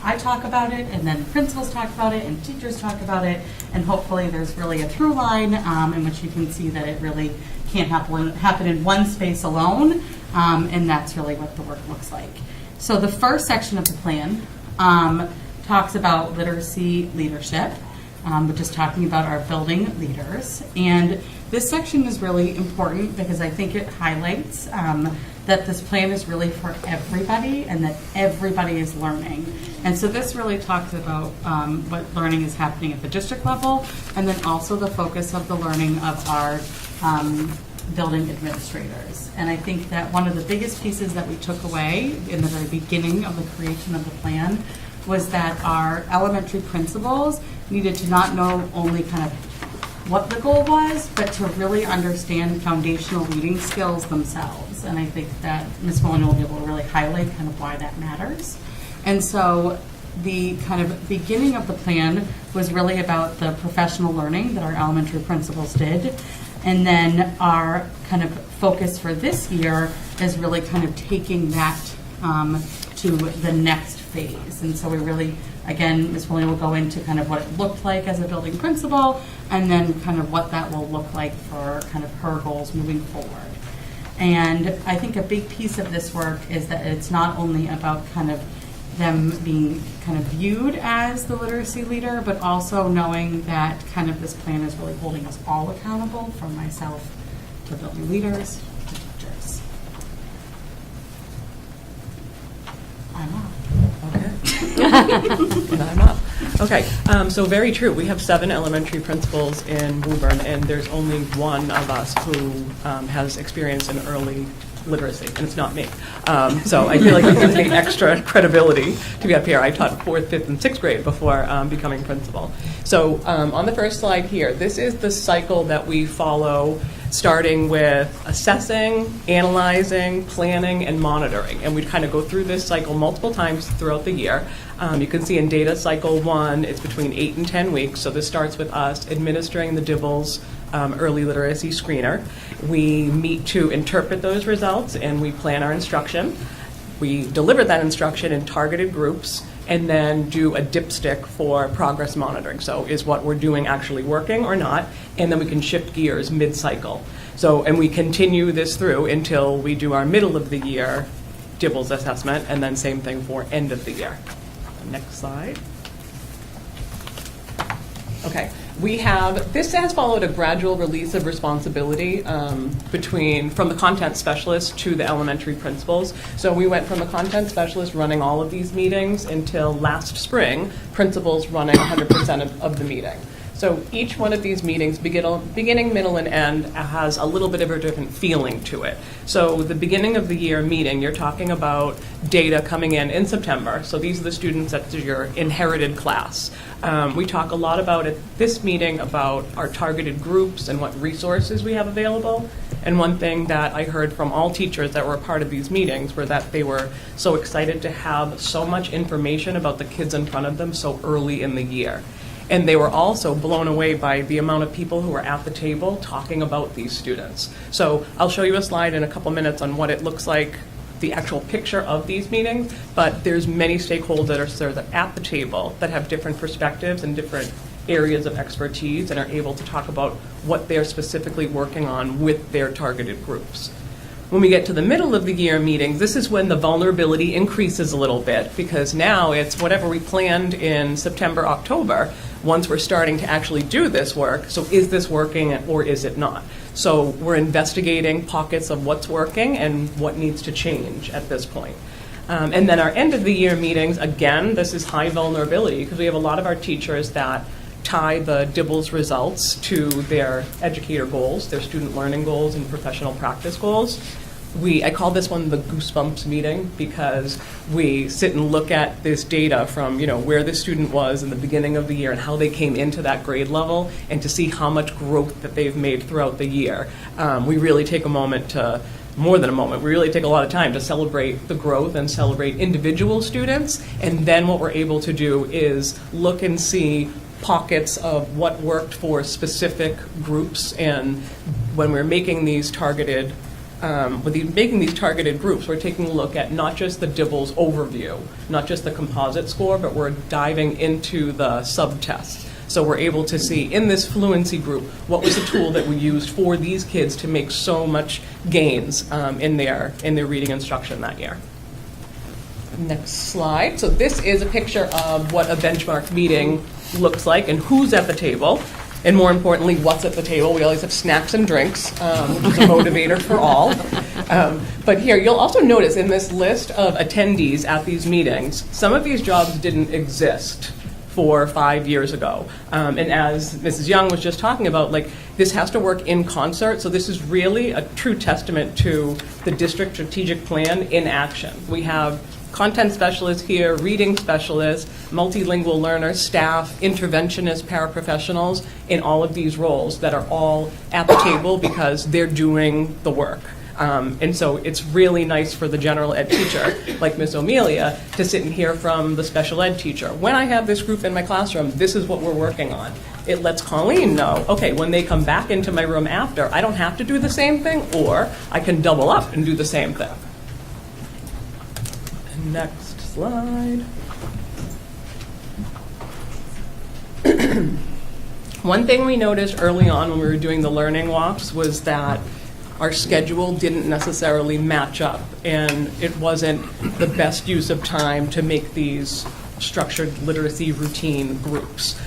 I talk about it, and then principals talk about it, and teachers talk about it, and hopefully there's really a through line in which you can see that it really can't happen in one space alone, and that's really what the work looks like. So the first section of the plan talks about literacy leadership, which is talking about our building leaders, and this section is really important because I think it highlights that this plan is really for everybody and that everybody is learning. And so this really talks about what learning is happening at the district level, and then also the focus of the learning of our building administrators. And I think that one of the biggest pieces that we took away in the very beginning of the creation of the plan was that our elementary principals needed to not only kind of what the goal was, but to really understand foundational reading skills themselves. And I think that Ms. Mullen will be able to really highlight kind of why that matters. And so the kind of beginning of the plan was really about the professional learning that our elementary principals did. And then our kind of focus for this year is really kind of taking that to the next phase. And so we really, again, Ms. William will go into kind of what it looked like as a building principal, and then kind of what that will look like for kind of her goals moving forward. And I think a big piece of this work is that it's not only about kind of them being kind of viewed as the literacy leader, but also knowing that kind of this plan is really holding us all accountable, from myself to building leaders to teachers. I'm up. And I'm up. Okay, so very true. We have 7 elementary principals in Woburn, and there's only one of us who has experience in early literacy, and it's not me. So I feel like it gives me extra credibility to be up here. I taught 4th, 5th, and 6th grade before becoming principal. So on the first slide here, this is the cycle that we follow, starting with assessing, analyzing, planning, and monitoring. And we kind of go through this cycle multiple times throughout the year. You can see in data cycle 1, it's between 8 and 10 weeks. So this starts with us administering the DIBELS early literacy screener. We meet to interpret those results, and we plan our instruction. We deliver that instruction in targeted groups, and then do a dipstick for progress monitoring. So is what we're doing actually working or not? And then we can shift gears mid-cycle. So, and we continue this through until we do our middle of the year DIBELS assessment, and then same thing for end of the year. Next slide. Okay, this has followed a gradual release of responsibility from the content specialist to the elementary principals. So we went from a content specialist running all of these meetings until last spring, principals running 100% of the meeting. So each one of these meetings, beginning, middle, and end, has a little bit of a different feeling to it. So the beginning of the year meeting, you're talking about data coming in September. So these are the students that's your inherited class. We talk a lot about at this meeting about our targeted groups and what resources we have available. And one thing that I heard from all teachers that were a part of these meetings were that they were so excited to have so much information about the kids in front of them so early in the year. And they were also blown away by the amount of people who were at the table talking about these students. So I'll show you a slide in a couple minutes on what it looks like, the actual picture of these meetings, but there's many stakeholders that are at the table that have different perspectives and different areas of expertise and are able to talk about what they're specifically working on with their targeted groups. When we get to the middle of the year meetings, this is when the vulnerability increases a little bit, because now it's whatever we planned in September, October, once we're starting to actually do this work. So is this working or is it not? So we're investigating pockets of what's working and what needs to change at this point. And then our end of the year meetings, again, this is high vulnerability because we have a lot of our teachers that tie the DIBELS results to their educator goals, their student learning goals and professional practice goals. I call this one the goosebumps meeting because we sit and look at this data from where the student was in the beginning of the year and how they came into that grade level, and to see how much growth that they've made throughout the year. We really take a moment to, more than a moment, we really take a lot of time to celebrate the growth and celebrate individual students. And then what we're able to do is look and see pockets of what worked for specific groups. And when we're making these targeted groups, we're taking a look at not just the DIBELS overview, not just the composite score, but we're diving into the subtests. So we're able to see in this fluency group, what was the tool that we used for these kids to make so much gains in their reading instruction that year. Next slide. So this is a picture of what a benchmark meeting looks like and who's at the table. And more importantly, what's at the table. We always have snacks and drinks, which is a motivator for all. But here, you'll also notice in this list of attendees at these meetings, some of these jobs didn't exist 4 or 5 years ago. And as Mrs. Young was just talking about, this has to work in concert. So this is really a true testament to the district strategic plan in action. We have content specialists here, reading specialists, multilingual learners, staff, interventionists, paraprofessionals in all of these roles that are all at the table because they're doing the work. And so it's really nice for the general ed teacher, like Ms. O'Melia, to sit and hear from the special ed teacher. When I have this group in my classroom, this is what we're working on. It lets Colleen know, okay, when they come back into my room after, I don't have to do the same thing, or I can double up and do the same thing. Next slide. One thing we noticed early on when we were doing the learning walks was that our schedule didn't necessarily match up, and it wasn't the best use of time to make these structured literacy routine groups.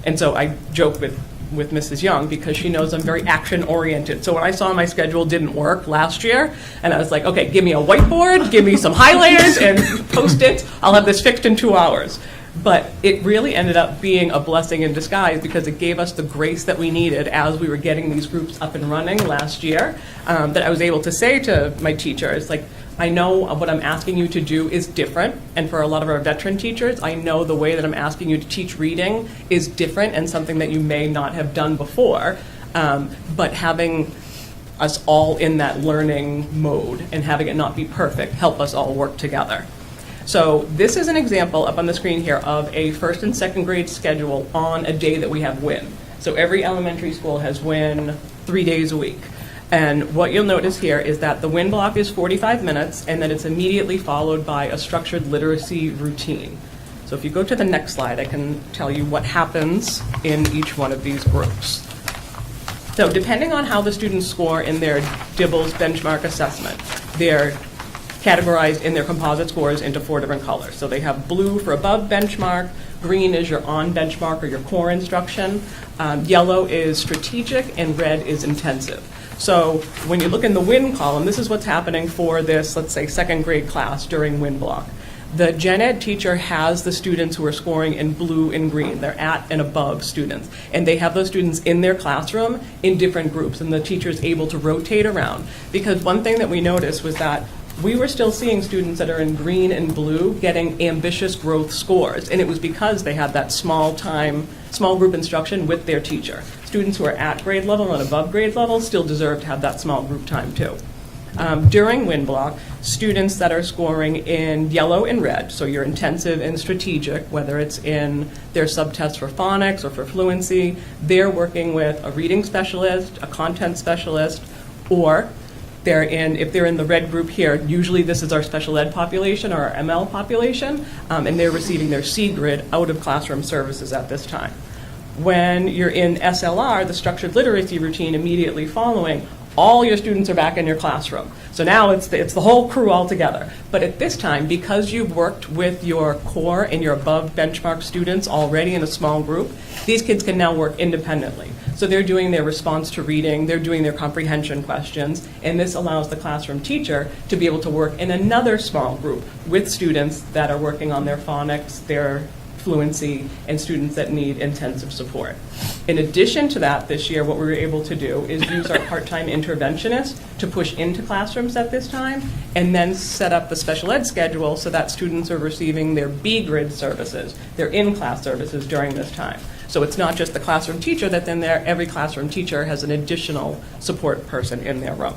And so I joke with Mrs. Young because she knows I'm very action-oriented. So when I saw my schedule didn't work last year, and I was like, okay, give me a whiteboard, give me some highlighters and Post-its, I'll have this fixed in 2 hours. But it really ended up being a blessing in disguise because it gave us the grace that we needed as we were getting these groups up and running last year, that I was able to say to my teachers, like, I know what I'm asking you to do is different, and for a lot of our veteran teachers, I know the way that I'm asking you to teach reading is different and something that you may not have done before, but having us all in that learning mode and having it not be perfect help us all work together. So this is an example up on the screen here of a first and second grade schedule on a day that we have WIN. So every elementary school has WIN 3 days a week. And what you'll notice here is that the WIN block is 45 minutes, and then it's immediately followed by a structured literacy routine. So if you go to the next slide, I can tell you what happens in each one of these groups. So depending on how the students score in their DIBELS benchmark assessment, they're categorized in their composite scores into 4 different colors. So they have blue for above benchmark, green is your on benchmark or your core instruction, yellow is strategic, and red is intensive. So when you look in the WIN column, this is what's happening for this, let's say, second grade class during WIN block. The gen ed teacher has the students who are scoring in blue and green. They're at and above students. And they have those students in their classroom in different groups, and the teacher is able to rotate around. Because one thing that we noticed was that we were still seeing students that are in green and blue getting ambitious growth scores, and it was because they had that small group instruction with their teacher. Students who are at grade level and above grade level still deserve to have that small group time too. During WIN block, students that are scoring in yellow and red, so your intensive and strategic, whether it's in their subtests for phonics or for fluency, they're working with a reading specialist, a content specialist, or if they're in the red group here, usually this is our special ed population or our ML population, and they're receiving their C grid out of classroom services at this time. When you're in SLR, the structured literacy routine immediately following, all your students are back in your classroom. So now it's the whole crew all together. But at this time, because you've worked with your core and your above benchmark students already in a small group, these kids can now work independently. So they're doing their response to reading, they're doing their comprehension questions, and this allows the classroom teacher to be able to work in another small group with students that are working on their phonics, their fluency, and students that need intensive support. In addition to that, this year, what we were able to do is use our part-time interventionists to push into classrooms at this time, and then set up the special ed schedule so that students are receiving their B grid services, their in-class services during this time. So it's not just the classroom teacher that's in there, every classroom teacher has an additional support person in their room.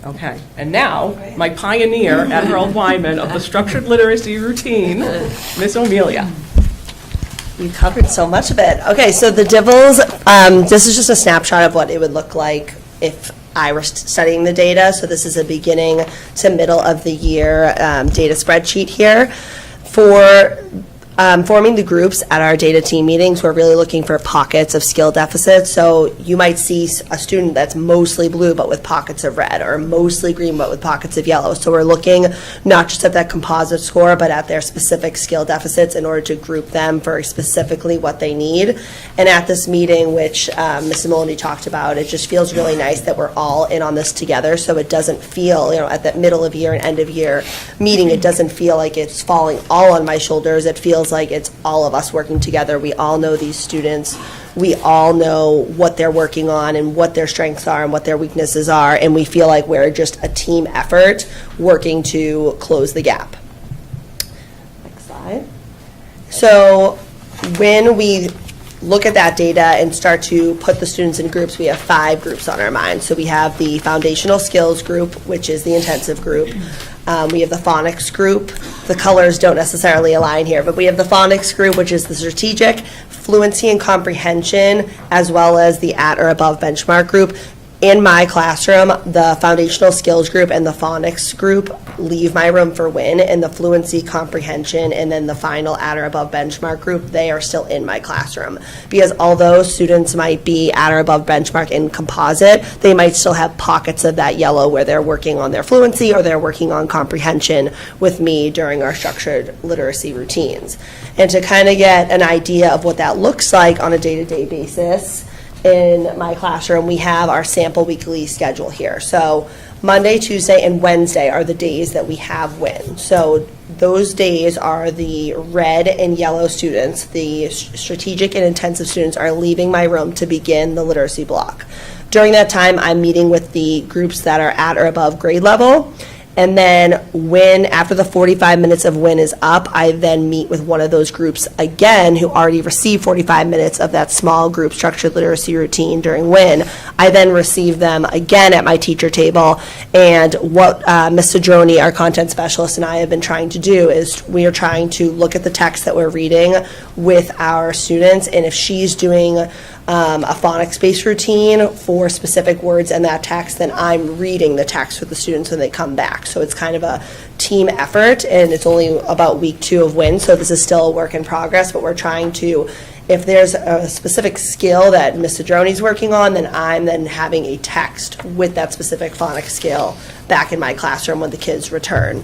Okay, and now, my pioneer at Harold Wyman of the structured literacy routine, Miss O'Melia. You covered so much of it. Okay, so the DIBELS, this is just a snapshot of what it would look like if I were studying the data. So this is a beginning to middle of the year data spreadsheet here. For forming the groups at our data team meetings, we're really looking for pockets of skill deficits. So you might see a student that's mostly blue but with pockets of red, or mostly green but with pockets of yellow. So we're looking not just at that composite score but at their specific skill deficits in order to group them for specifically what they need. And at this meeting, which Ms. Moloney talked about, it just feels really nice that we're all in on this together, so it doesn't feel, at that middle of year and end of year meeting, it doesn't feel like it's falling all on my shoulders. It feels feels like it's all of us working together. We all know these students. We all know what they're working on and what their strengths are and what their weaknesses are, and we feel like we're just a team effort working to close the gap. Next slide. So when we look at that data and start to put the students in groups, we have 5 groups on our mind. So we have the foundational skills group, which is the intensive group. We have the phonics group. The colors don't necessarily align here, but we have the phonics group, which is the strategic, fluency and comprehension, as well as the at or above benchmark group. In my classroom, the foundational skills group and the phonics group leave my room for WIN, and the fluency, comprehension, and then the final at or above benchmark group, they are still in my classroom. Because although students might be at or above benchmark in composite, they might still have pockets of that yellow where they're working on their fluency or they're working on comprehension with me during our structured literacy routines. And to kind of get an idea of what that looks like on a day-to-day basis, in my classroom, we have our sample weekly schedule here. So Monday, Tuesday, and Wednesday are the days that we have WIN. So those days are the red and yellow students. The strategic and intensive students are leaving my room to begin the literacy block. During that time, I'm meeting with the groups that are at or above grade level. And then when, after the 45 minutes of WIN is up, I then meet with one of those groups again who already received 45 minutes of that small group structured literacy routine during WIN. I then receive them again at my teacher table. And what Ms. Cedrone, our content specialist, and I have been trying to do is we are trying to look at the text that we're reading with our students. And if she's doing a phonics-based routine for specific words in that text, then I'm reading the text with the students when they come back. So it's kind of a team effort, and it's only about week 2 of WIN, so this is still a work in progress, but we're trying to, if there's a specific skill that Ms. Cedrone's working on, then I'm then having a text with that specific phonics skill back in my classroom when the kids return.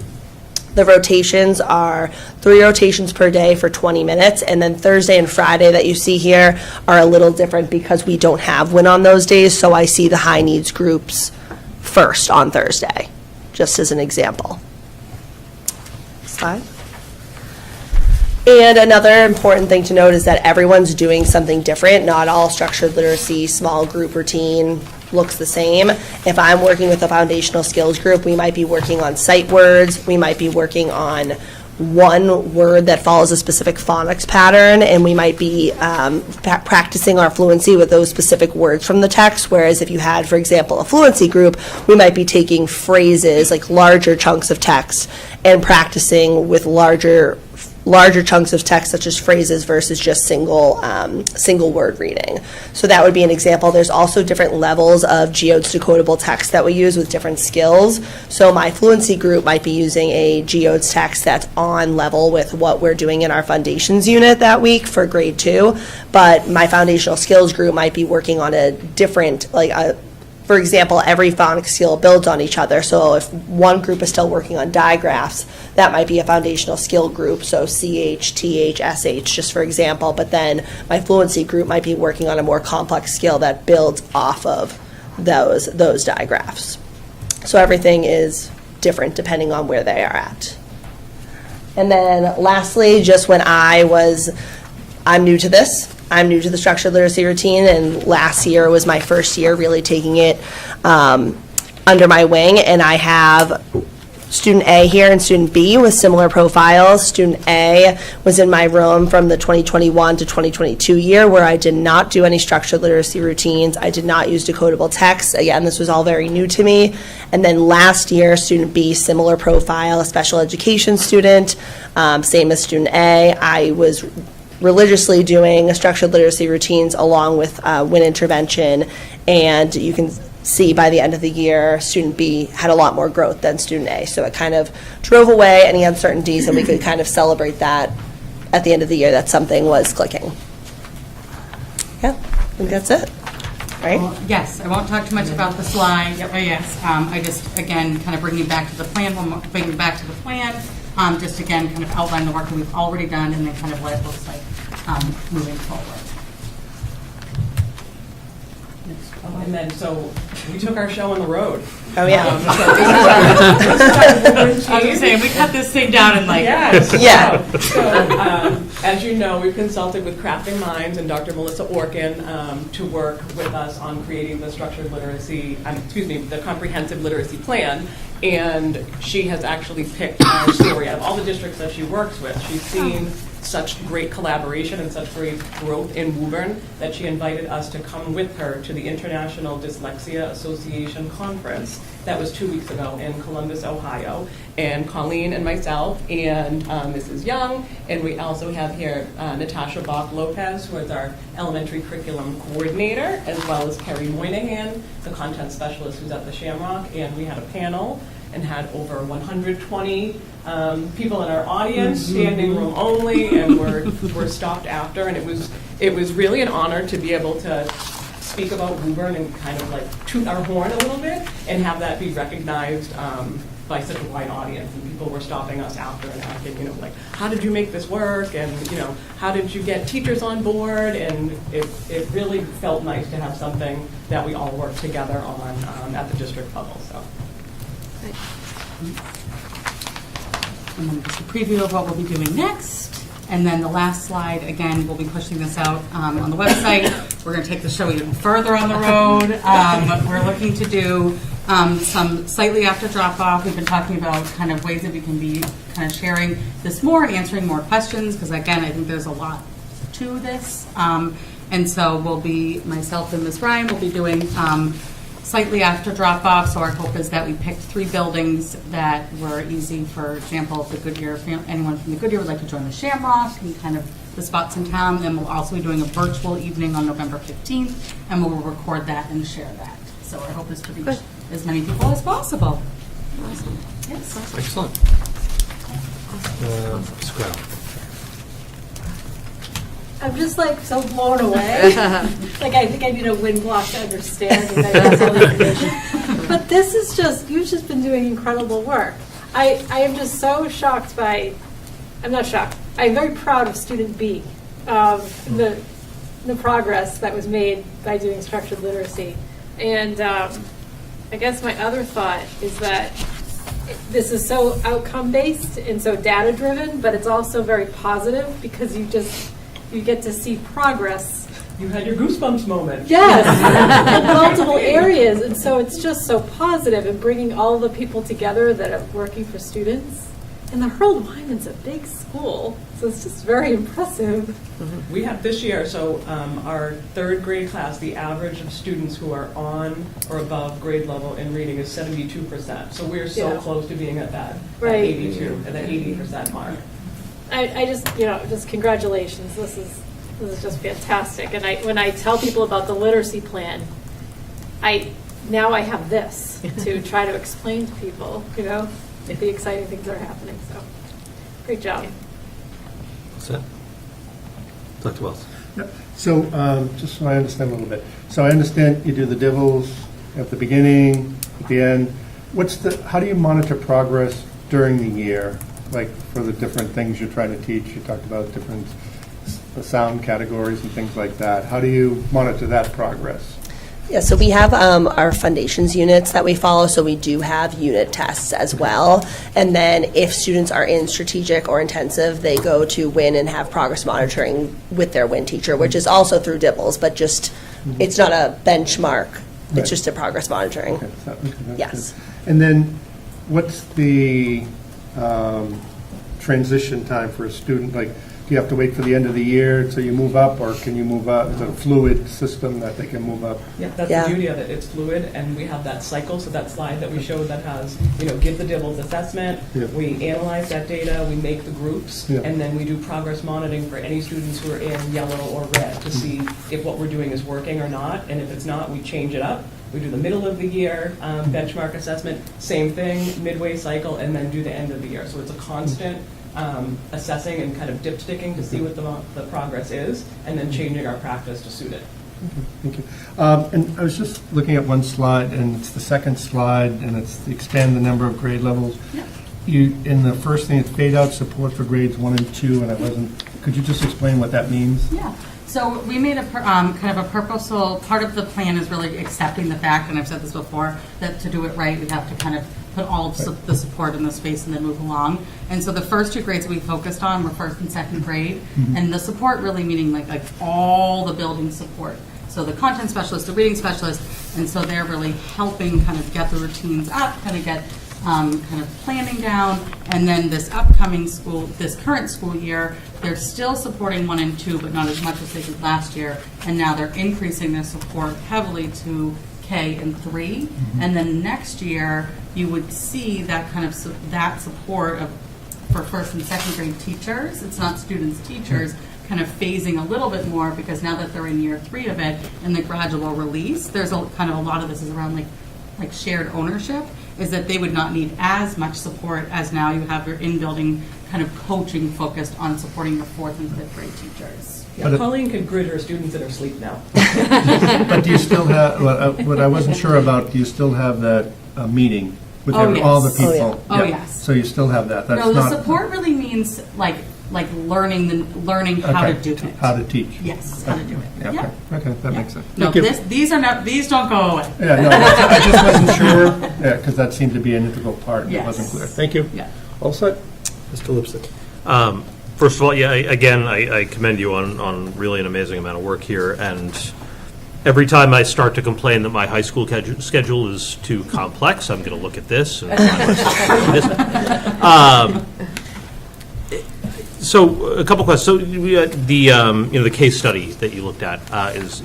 The rotations are 3 rotations per day for 20 minutes, and then Thursday and Friday that you see here are a little different because we don't have WIN on those days, so I see the high needs groups first on Thursday, just as an example. Slide. And another important thing to note is that everyone's doing something different. Not all structured literacy small group routine looks the same. If I'm working with a foundational skills group, we might be working on sight words, we might be working on one word that follows a specific phonics pattern, and we might be practicing our fluency with those specific words from the text, whereas if you had, for example, a fluency group, we might be taking phrases, like larger chunks of text, and practicing with larger chunks of text, such as phrases versus just single word reading. So that would be an example. There's also different levels of GEODS decodable text that we use with different skills. So my fluency group might be using a GEODS text that's on level with what we're doing in our foundations unit that week for grade 2, but my foundational skills group might be working on a different, for example, every phonics skill builds on each other. So if one group is still working on digraphs, that might be a foundational skill group, so CH, TH, SH, just for example. But then my fluency group might be working on a more complex skill that builds off of those digraphs. So everything is different depending on where they are at. And then lastly, just when I'm new to this. I'm new to the structured literacy routine, and last year was my first year really taking it under my wing, and I have student A here and student B with similar profiles. Student A was in my room from the 2021 to 2022 year, where I did not do any structured literacy routines. I did not use decodable text. Again, this was all very new to me. And then last year, student B, similar profile, a special education student, same as student A. I was religiously doing structured literacy routines along with WIN intervention, and you can see by the end of the year, student B had a lot more growth than student A. So it kind of drove away any uncertainties, and we could kind of celebrate that at the end of the year that something was clicking. Yeah, I think that's it. Right? Well, yes, I won't talk too much about the slide. But yes, I just, again, kind of bring you back to the plan, just again, kind of outline the work that we've already done and then kind of what it looks like moving forward. And then, so we took our show on the road. Oh, yeah. This is our Woburn I was team. just saying, we cut this thing down in like. Yes. Yeah. So, as you know, we've consulted with Crafting Minds and Dr. Melissa Orkin to work with us on creating the structured literacy, the comprehensive literacy plan. And she has actually picked our story out of all the districts that she works with. She's seen such great collaboration and such great growth in Woburn that she invited us to come with her to the International Dyslexia Association Conference that was 2 weeks ago in Columbus, Ohio. And Colleen and myself and Mrs. Young, and we also have here Natasha Bach-Lopez, who is our elementary curriculum coordinator, as well as Kerry Moynihan, the content specialist who's at the Shamrock. And we had a panel and had over 120 people in our audience, standing room only, and we're stopped after. And it was really an honor to be able to speak about Woburn and kind of like toot our horn a little bit and have that be recognized by such a wide audience. And people were stopping us after and asking, like, how did you make this work? And, how did you get teachers on board? And it really felt nice to have something that we all work together on at the district level. So. And then just a preview of what we'll be doing next. And then the last slide, again, we'll be pushing this out on the website. We're going to take the show even further on the road. We're looking to do some slightly after drop-off. We've been talking about kind of ways that we can be kind of sharing this more, answering more questions, because again, I think there's a lot to this. And so we'll be, myself and Ms. Ryan will be doing slightly after drop-off. So our hope is that we picked 3 buildings that were easy. For example, if the Goodyear, anyone from the Goodyear would like to join the Shamrock and kind of the spots in town, then we'll also be doing a virtual evening on November 15th, and we'll record that and share that. So our hope is to reach as many people as possible. Awesome. Yes. Excellent. Scrap. I'm just like so blown away. Like I think I need a wind block to understand and digest all the information. But this is just, you've just been doing incredible work. I am just so shocked by, I'm not shocked, I'm very proud of student B, the progress that was made by doing structured literacy. And I guess my other thought is that this is so outcome-based and so data-driven, but it's also very positive because you get to see progress. You had your goosebumps moment. Yes, in multiple areas. And so it's just so positive and bringing all the people together that are working for students. And the Harold Wyman's a big school, so it's just very impressive. We have this year, so our 3rd grade class, the average of students who are on or above grade level in reading is 72%. So we're so close to being at that 82, at that 80% mark. I just, just congratulations. This is just fantastic. And when I tell people about the literacy plan, now I have this to try to explain to people, the exciting things that are happening. So, great job. What's that? Dr. Wells. So, just so I understand a little bit. So I understand you do the DIVLs at the beginning, at the end. How do you monitor progress during the year? Like for the different things you're trying to teach? You talked about different sound categories and things like that. How do you monitor that progress? Yeah, so we have our foundations units that we follow, so we do have unit tests as well. And then if students are in strategic or intensive, they go to WIN and have progress monitoring with their WIN teacher, which is also through DIVLs, but just, it's not a benchmark. It's just a progress monitoring. Yes. Good. And then what's the transition time for a student? Like, do you have to wait for the end of the year until you move up, or can you move up? Is it a fluid system that they can move up? Yeah, that's the beauty of it. It's fluid, and we have that cycle. So that slide that we showed that has, give the DIVLs assessment. Yeah. We analyze that data, we make the groups, and then we do progress monitoring for any students who are in yellow or red to see if what we're doing is working or not. And if it's not, we change it up. We do the middle of the year benchmark assessment, same thing, midway cycle, and then do the end of the year. So it's a constant assessing and kind of dipsticking to see what the progress is, and then changing our practice to suit it. Thank you. And I was just looking at one slide, and it's the second slide, and it's to expand the number of grade levels. Yeah. In the first thing, it's fade out support for grades 1 and 2, and could you just explain what that means? Yeah. So we made a kind of a purposeful, part of the plan is really accepting the fact, and I've said this before, that to do it right, we have to kind of put all of the support in the space and then move along. And so the first two grades that we focused on were first and second grade, and the support really meaning like all the building support. So the content specialist, the reading specialist, and so they're really helping kind of get the routines up, kind of get kind of planning down, and then this upcoming school, this current school year, they're still supporting 1 and 2, but not as much as they did last year, and now they're increasing their support heavily to K and 3, and then next year you would see that kind of that support for first and second grade teachers. It's not students, teachers. Kind of phasing a little bit more because now that they're in year 3 of it and the gradual release, there's kind of a lot of this is around like shared ownership, is that they would not need as much support as now you have your in-building kind of coaching focused on supporting your 4th and 5th grade teachers. Yeah, Colleen can grid her students that are asleep now. But do you still have, what I wasn't sure about, do you still have that meeting with all the people? Oh, yes. So you still have that? That's No, the not- support really means like learning how to do it. How to teach. Yes, how to do it. Yeah, Yeah. okay, that makes sense. No, Thank you. these don't go away. Yeah, no, I just wasn't sure, because that seemed to be an integral part. It wasn't clear. Thank you. Yeah. All set? Mr. Lipstick. First of all, I commend you on really an amazing amount of work here, and every time I start to complain that my high school schedule is too complex, I'm going to look at this and find myself doing this. So a couple questions. So the case study that you looked at is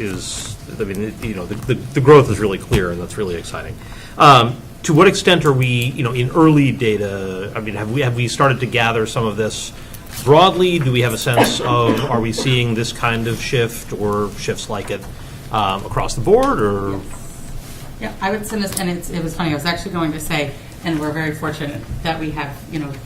I mean, the growth is really clear, and that's really exciting. To what extent are we, in early data? I mean, have we started to gather some of this broadly? Do we have a sense of, are we seeing this kind of shift or shifts like it across the board, or? Yeah, I would send this, and it was funny. I was actually going to say, and we're very fortunate that we have,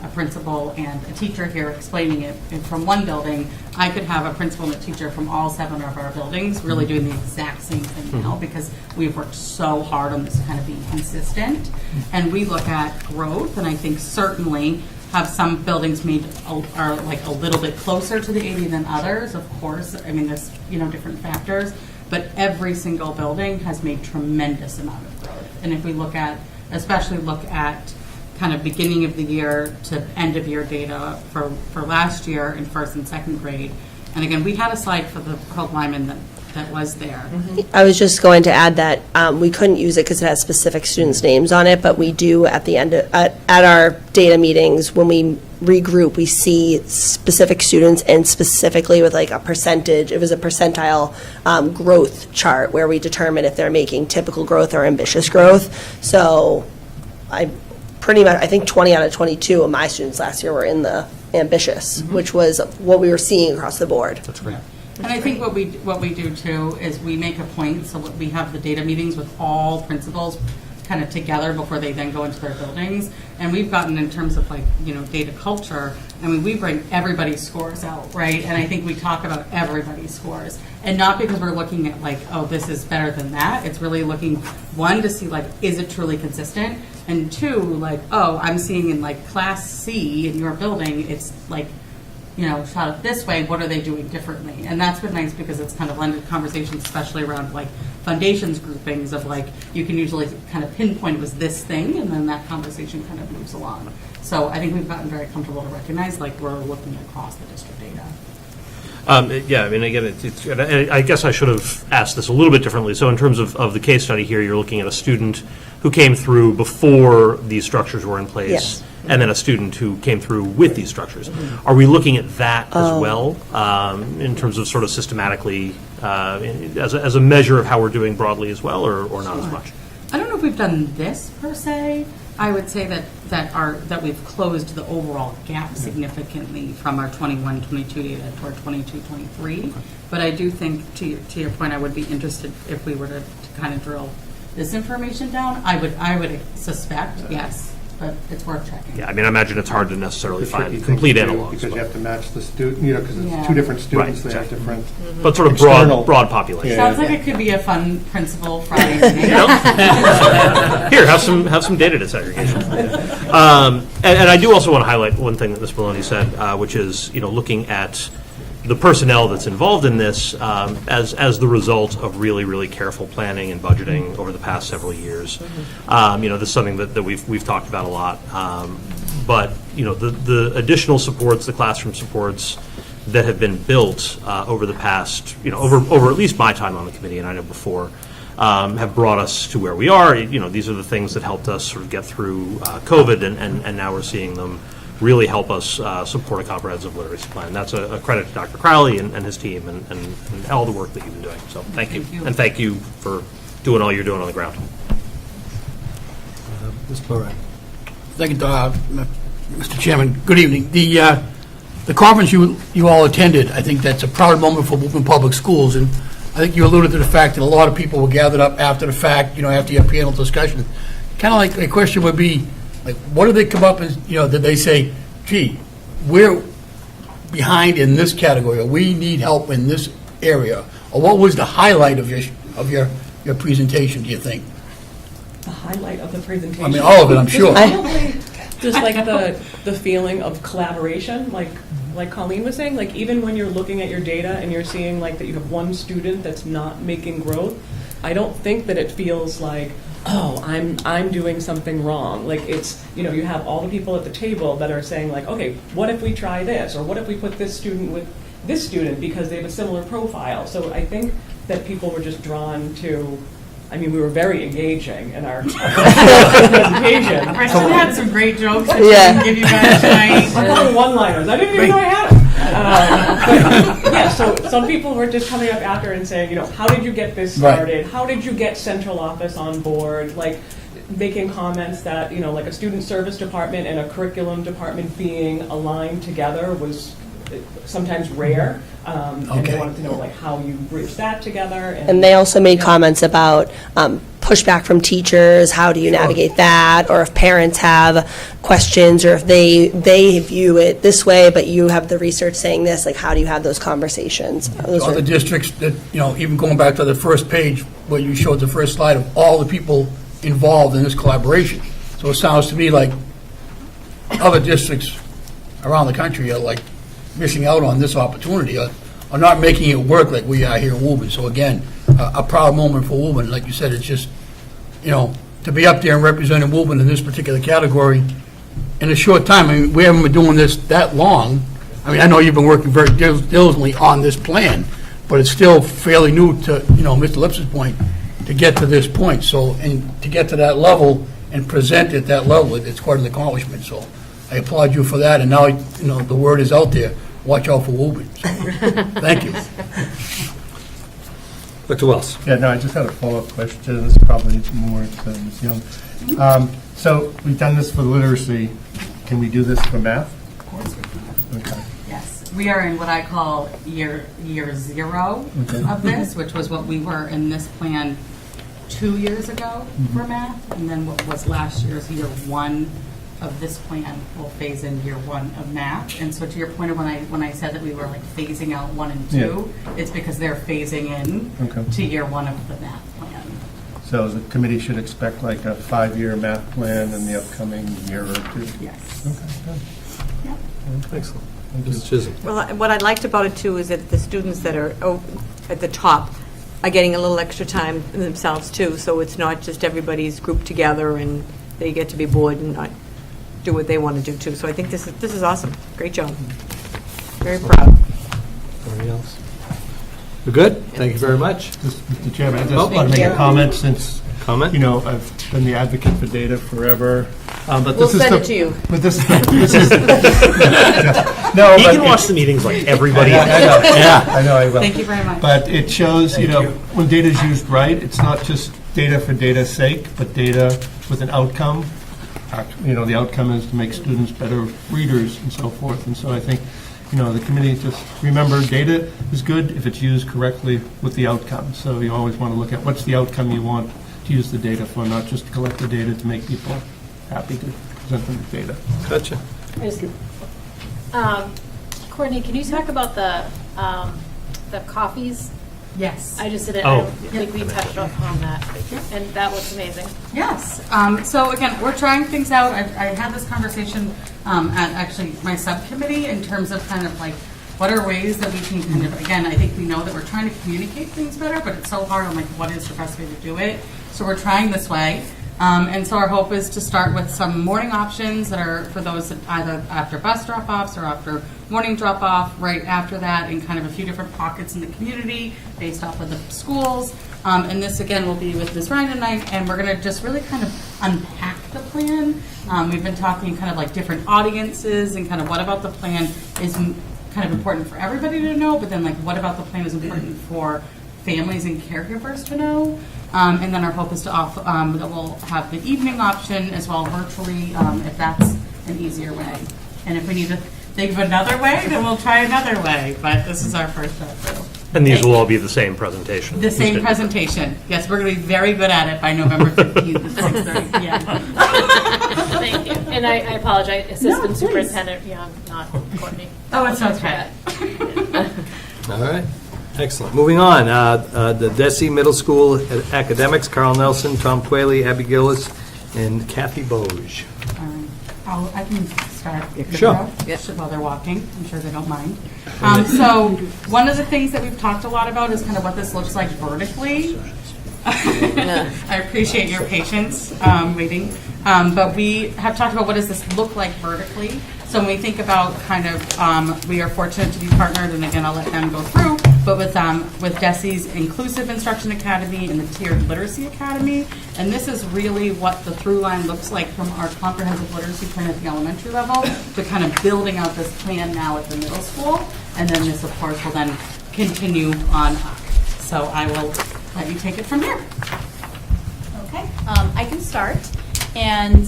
a principal and a teacher here explaining it. And from one building, I could have a principal and a teacher from all 7 of our buildings really doing the exact same thing now, because we've worked so hard on this kind of being consistent. And we look at growth, and I think certainly have some buildings are like a little bit closer to the 80 than others. Of course, I mean, there's different factors, but every single building has made tremendous amount of growth. And if we especially look at kind of beginning of the year to end of year data for last year in first and second grade. And again, we had a slide for the Hope Lyman that was there. I was just going to add that we couldn't use it because it has specific students' names on it, but we do at the end at our data meetings when we regroup, we see specific students and specifically with like a percentage. It was a percentile growth chart where we determine if they're making typical growth or ambitious growth. So I think 20 out of 22 of my students last year were in the ambitious, which was what we were seeing across the board. That's great. And I think what we do too is we make a point, so we have the data meetings with all principals kind of together before they then go into their buildings. And we've gotten in terms of data culture, I mean, we bring everybody's scores out, right? And I think we talk about everybody's scores. And not because we're looking at oh, this is better than that. It's really looking, one, to see is it truly consistent? And two, oh, I'm seeing in class C in your building, it's shot up this way, what are they doing differently? And that's been nice because it's kind of blended conversations, especially around foundations groupings of you can usually kind of pinpoint it was this thing, and then that conversation kind of moves along. So I think we've gotten very comfortable to recognize we're looking across the district data. Yeah, I mean, again, I guess I should have asked this a little bit differently. So in terms of the case study here, you're looking at a student who came through before these structures were in place. Yes. And then a student who came through with these structures. Are we looking at that as well, in terms of sort of systematically, as a measure of how we're doing broadly as well, or not as much? I don't know if we've done this per se. I would say that we've closed the overall gap significantly from our 21-22 data to our 22-23. But I do think, to your point, I would be interested if we were to kind of drill this information down. I would suspect, yes. But it's worth checking. Yeah, I mean, I imagine it's hard to necessarily It's find tricky thing complete to do analogs. Because you have to match the student, because it's Yeah. two different students, Right, they have exactly. different. But sort of external- broad population. Sounds like it could be a fun principal Friday night. Here, have some data disaggregation. And I do also want to highlight one thing that Ms. Maloney said, which is, looking at the personnel that's involved in this as the result of really, really careful planning and budgeting over the past several years. This is something that we've talked about a lot. But, the additional supports, the classroom supports that have been built over the past, over at least my time on the committee, and I know before, have brought us to where we are. These are the things that helped us sort of get through COVID, and now we're seeing them really help us support a comprehensive literacy plan. That's a credit to Dr. Crowley and his team and all the work that you've been doing. So thank you. And thank you for doing all you're doing on the ground. Ms. Moran. Thank you, Mr. Chairman. Good evening. The conference you all attended, I think that's a proud moment for Woburn Public Schools, and I think you alluded to the fact that a lot of people were gathered up after the fact, after your panel discussion. Kind of like a question would be, like, what did they come up and, did they say, gee, we're behind in this category, or we need help in this area? Or what was the highlight of your presentation, do you think? The highlight of the presentation? I mean, all of it, I'm sure. Probably just like the feeling of collaboration, like Colleen was saying, like even when you're looking at your data and you're seeing like that you have one student that's not making growth, I don't think that it feels like, oh, I'm doing something wrong. Like it's, you have all the people at the table that are saying like, okay, what if we try this? Or what if we put this student with this student because they have a similar profile? So I think that people were just drawn to, we were very engaging in our presentation. Kristen had some great jokes that Yeah. she didn't give you guys tonight. I'm calling one-liners. I didn't even know I had them. But, yeah, so some people were just coming up after and saying, how did you get this started? Right. How did you get central office on board? Like making comments that, like a student service department and a curriculum department being aligned together was sometimes rare. And they wanted to know like how you bridge that together. And they also made comments about pushback from teachers, how do you navigate that, or if parents have questions, or if they view it this way, but you have the research saying this, like how do you have those conversations? Other districts that, even going back to the first page where you showed the first slide of all the people involved in this collaboration. So it sounds to me like other districts around the country are like missing out on this opportunity, or not making it work like we are here in Woburn. So again, a proud moment for Woburn. Like you said, it's just, to be up there and representing Woburn in this particular category in a short time. We haven't been doing this that long. I know you've been working very diligently on this plan, but it's still fairly new to, Mr. Lips's point, to get to this point. So, and to get to that level and present at that level, it's quite an accomplishment. So I applaud you for that, and now, the word is out there. Watch out for Woburn. So, thank you. Dr. Wells. Yeah, no, I just had a follow-up question. This is probably more to Ms. Young. So we've done this for literacy. Can we do this for math? Of course we can. Okay. Yes, we are in what I call year zero of this, which was what we were in this plan 2 years ago for math, and then what was last year's year one of this plan will phase in year one of math. And so to your point of when I said that we were like phasing out 1 and 2, it's because they're phasing in to year one of the math plan. So the committee should expect like a 5-year math plan in the upcoming year or two? Yes. Okay, good. Yep. Excellent. Mrs. Chisholm. Well, what I liked about it, too, is that the students that are at the top are getting a little extra time themselves, too, so it's not just everybody's grouped together and they get to be bored and not do what they want to do, too. So I think this is awesome. Great job. Very proud. Anybody else? We're good? Thank you very much. Mr. Chairman, I just want to make a comment since, I've been the advocate for data forever. But We'll send it to you. But this is No, he can watch the meetings like everybody else. I know I will. Thank you very much. But it shows, when data is used right, it's not just data for data's sake, but data with an outcome. The outcome is to make students better readers and so forth. And so I think, the committee just remember data is good if it's used correctly with the outcome. So you always want to look at what's the outcome you want to use the data for, not just to collect the data to make people happy to present them with data. Gotcha. Courtney, can you talk about the coffees? Yes. I just didn't. Oh. I don't think we touched on that, and that looks amazing. Yes. So again, we're trying things out. I had this conversation at actually my subcommittee in terms of kind of like what are ways that we can kind of, again, I think we know that we're trying to communicate things better, but it's so hard on like, what is the best way to do it? So we're trying this way. And so our hope is to start with some morning options that are for those that either after bus drop-offs or after morning drop-off, right after that, in kind of a few different pockets in the community based off of the schools. And this, again, will be with Ms. Ryan and I, and we're going to just really kind of unpack the plan. We've been talking kind of like different audiences and kind of what about the plan is kind of important for everybody to know, but then like what about the plan is important for families and caregivers to know. And then our hope is to offer, that we'll have the evening option as well virtually, if that's an easier way. And if we need to think of another way, then we'll try another way. But this is our first step through. And these will all be the same presentation? The same presentation. Yes, we're going to be very good at it by November 15th at 6:30 p.m. Thank you. And I apologize, Assistant Superintendent Young, not Courtney. Oh, it's okay. All right. Excellent. Moving on, the Desi Middle School academics, Carl Nelson, Tom Quayle, Abby Gillis, and Kathy Boge. I can start. Sure. Yes. While they're walking. I'm sure they don't mind. So one of the things that we've talked a lot about is kind of what this looks like vertically. I appreciate your patience waiting. But we have talked about what does this look like vertically. So when we think about kind of, we are fortunate to be partnered, and again, I'll let them go through, but with DESI's Inclusive Instruction Academy and the Tiered Literacy Academy. And this is really what the through line looks like from our comprehensive literacy plan at the elementary level to kind of building out this plan now at the middle school. And then this, of course, will then continue on up. So I will let you take it from here. Okay, I can start. And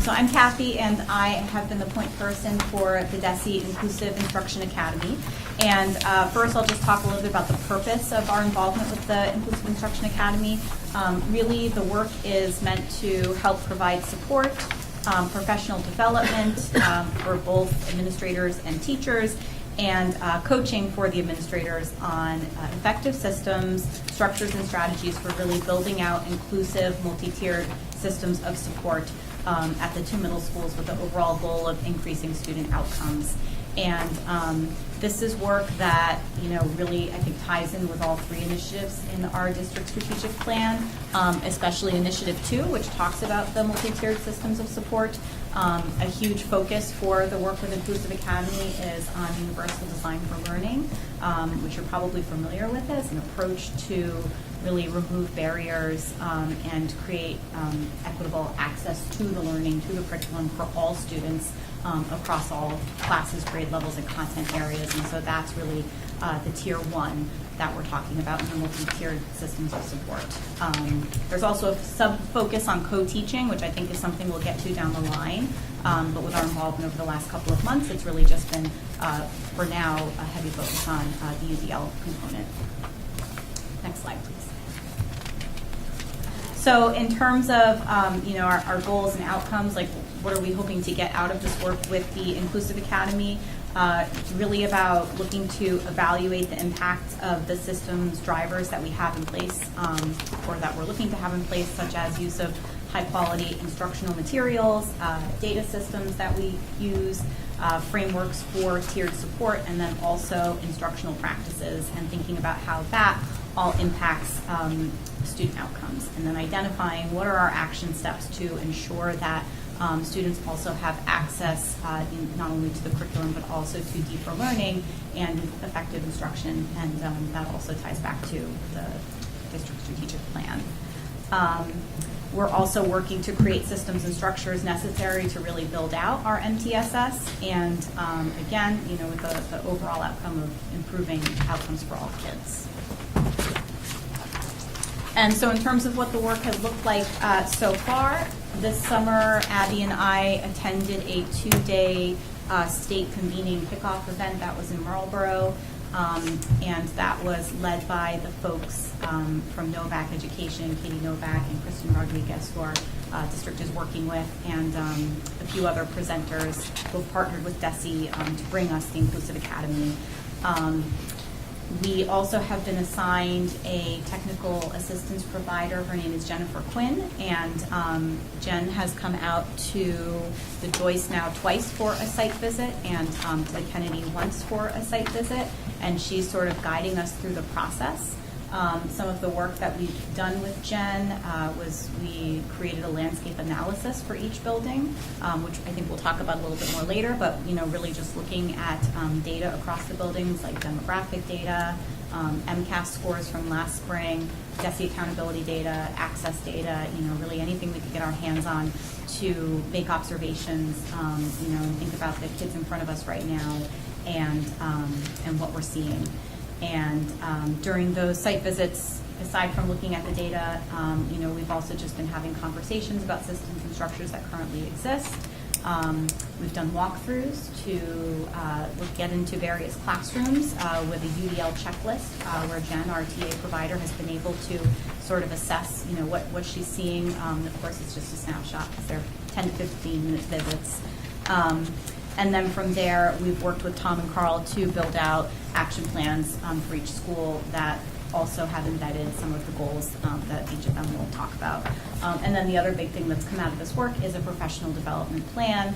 so I'm Kathy, and I have been the point person for the DESI Inclusive Instruction Academy. And first, I'll just talk a little bit about the purpose of our involvement with the Inclusive Instruction Academy. Really, the work is meant to help provide support, professional development for both administrators and teachers, and coaching for the administrators on effective systems, structures, and strategies for really building out inclusive, multi-tiered systems of support at the two middle schools with the overall goal of increasing student outcomes. And this is work that, really, I think, ties in with all three initiatives in our district strategic plan, especially Initiative 2, which talks about the multi-tiered systems of support. A huge focus for the work with Inclusive Academy is on universal design for learning, which you're probably familiar with as an approach to really remove barriers and create equitable access to the learning, to the curriculum for all students across all classes, grade levels, and content areas. And so that's really the tier 1 that we're talking about in the multi-tiered systems of support. There's also a sub-focus on co-teaching, which I think is something we'll get to down the line. But with our involvement over the last couple of months, it's really just been, for now, a heavy focus on the UDL component. Next slide, please. So in terms of our goals and outcomes, like what are we hoping to get out of this work with the Inclusive Academy? It's really about looking to evaluate the impact of the systems drivers that we have in place or that we're looking to have in place, such as use of high quality instructional materials, data systems that we use, frameworks for tiered support, and then also instructional practices and thinking about how that all impacts student outcomes, and then identifying what are our action steps to ensure that students also have access not only to the curriculum but also to deeper learning and effective instruction, and that also ties back to the district strategic plan. We're also working to create systems and structures necessary to really build out our MTSS, and again, with the overall outcome of improving outcomes for all kids. And so in terms of what the work has looked like so far, this summer, Abby and I attended a 2-day state convening kickoff event that was in Marlborough, and that was led by the folks from Novak Education, Katie Novak and Kristen Rodriguez, who our district is working with, and a few other presenters who have partnered with DESI to bring us the Inclusive Academy. We also have been assigned a technical assistance provider. Her name is Jennifer Quinn, and Jen has come out to the Joyce now twice for a site visit, and to the Kennedy once for a site visit, and she's sort of guiding us through the process. Some of the work that we've done with Jen was we created a landscape analysis for each building, which I think we'll talk about a little bit more later, but really just looking at data across the buildings, like demographic data, MCAS scores from last spring, DESE accountability data, access data, really anything we could get our hands on to make observations, and think about the kids in front of us right now and what we're seeing. And during those site visits, aside from looking at the data, we've also just been having conversations about systems and structures that currently exist. We've done walkthroughs to get into various classrooms with a UDL checklist where Jen, our TA provider, has been able to sort of assess, what she's seeing. Of course, it's just a snapshot because they're 10 to 15-minute visits. And then from there, we've worked with Tom and Carl to build out action plans for each school that also have embedded some of the goals that each of them will talk about. And then the other big thing that's come out of this work is a professional development plan,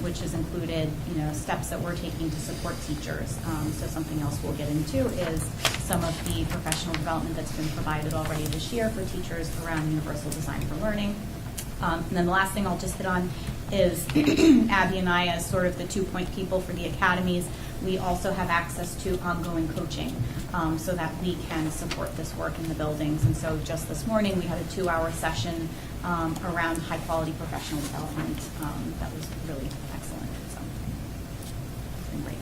which has included, steps that we're taking to support teachers. So something else we'll get into is some of the professional development that's been provided already this year for teachers around universal design for learning. And then the last thing I'll just hit on is Abby and I, as sort of the 2-point people for the academies, we also have access to ongoing coaching so that we can support this work in the buildings. And so just this morning, we had a 2-hour session around high-quality professional development that was really excellent. So it's been great.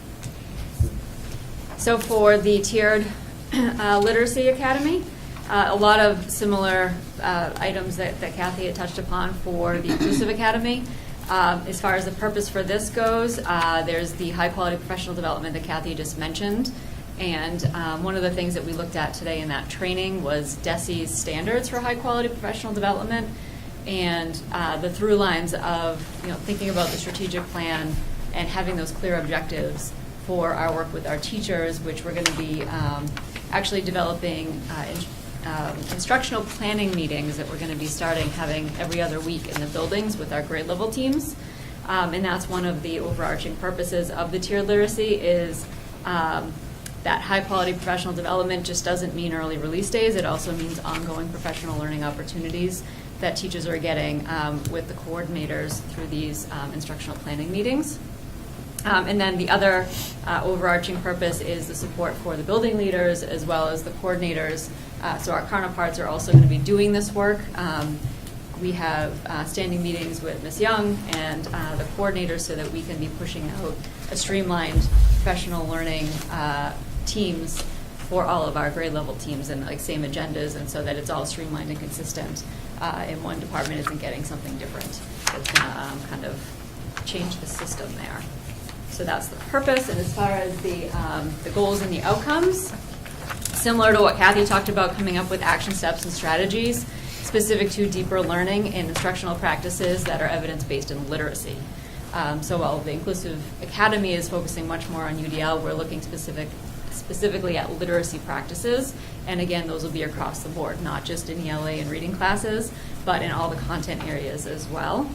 So for the tiered literacy academy, a lot of similar items that Kathy had touched upon for the Inclusive Academy. As far as the purpose for this goes, there's the high-quality professional development that Kathy just mentioned. And one of the things that we looked at today in that training was DESE's standards for high-quality professional development and the through lines of thinking about the strategic plan and having those clear objectives for our work with our teachers, which we're going to be actually developing instructional planning meetings that we're going to be starting having every other week in the buildings with our grade level teams. And that's one of the overarching purposes of the tiered literacy is that high quality professional development just doesn't mean early release days. It also means ongoing professional learning opportunities that teachers are getting with the coordinators through these instructional planning meetings. And then the other overarching purpose is the support for the building leaders as well as the coordinators. So our counterparts are also going to be doing this work. We have standing meetings with Ms. Young and the coordinators so that we can be pushing out a streamlined professional learning teams for all of our grade level teams and like same agendas, and so that it's all streamlined and consistent and one department isn't getting something different. It's going to kind of change the system there. So that's the purpose. And as far as the goals and the outcomes, similar to what Kathy talked about, coming up with action steps and strategies specific to deeper learning and instructional practices that are evidence-based in literacy. So while the Inclusive Academy is focusing much more on UDL, we're looking specifically at literacy practices. And again, those will be across the board, not just in ELA and reading classes, but in all the content areas as well.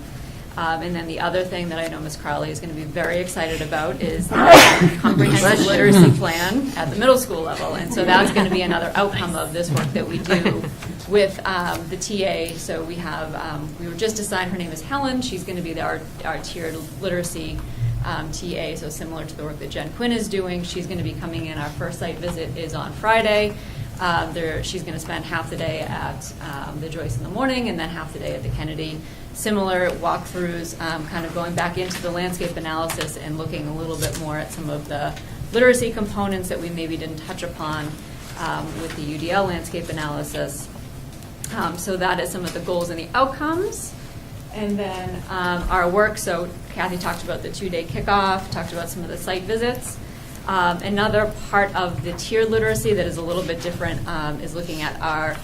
And then the other thing that I know Ms. Crowley is going to be very excited about is the comprehensive literacy plan at the middle school level. And so that's going to be another outcome of this work that we do with the TA. So we have, we were just assigned, her name is Helen. She's going to be our tiered literacy TA, so similar to the work that Jen Quinn is doing. She's going to be coming in. Our first site visit is on Friday. She's going to spend half the day at the Joyce in the morning and then half the day at the Kennedy. Similar walkthroughs, kind of going back into the landscape analysis and looking a little bit more at some of the literacy components that we maybe didn't touch upon with the UDL landscape analysis. So that is some of the goals and the outcomes. And then our work, so Kathy talked about the 2-day kickoff, talked about some of the site visits. Another part of the tiered literacy that is a little bit different is looking at our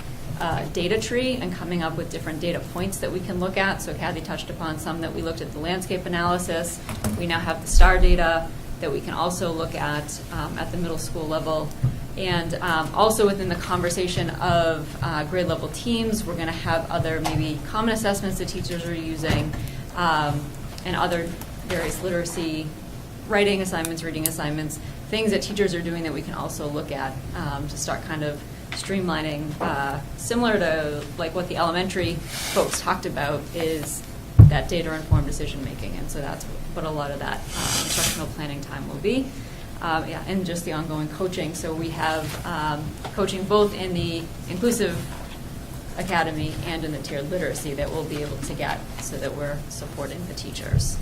data tree and coming up with different data points that we can look at. So Kathy touched upon some that we looked at the landscape analysis. We now have the STAR data that we can also look at the middle school level. And also within the conversation of grade level teams, we're going to have other maybe common assessments that teachers are using, and other various literacy, writing assignments, reading assignments, things that teachers are doing that we can also look at to start kind of streamlining, similar to like what the elementary folks talked about, is that data-informed decision-making. And so that's what a lot of that instructional planning time will be. And just the ongoing coaching. So we have coaching both in the inclusive academy and in the tiered literacy that we'll be able to get so that we're supporting the teachers.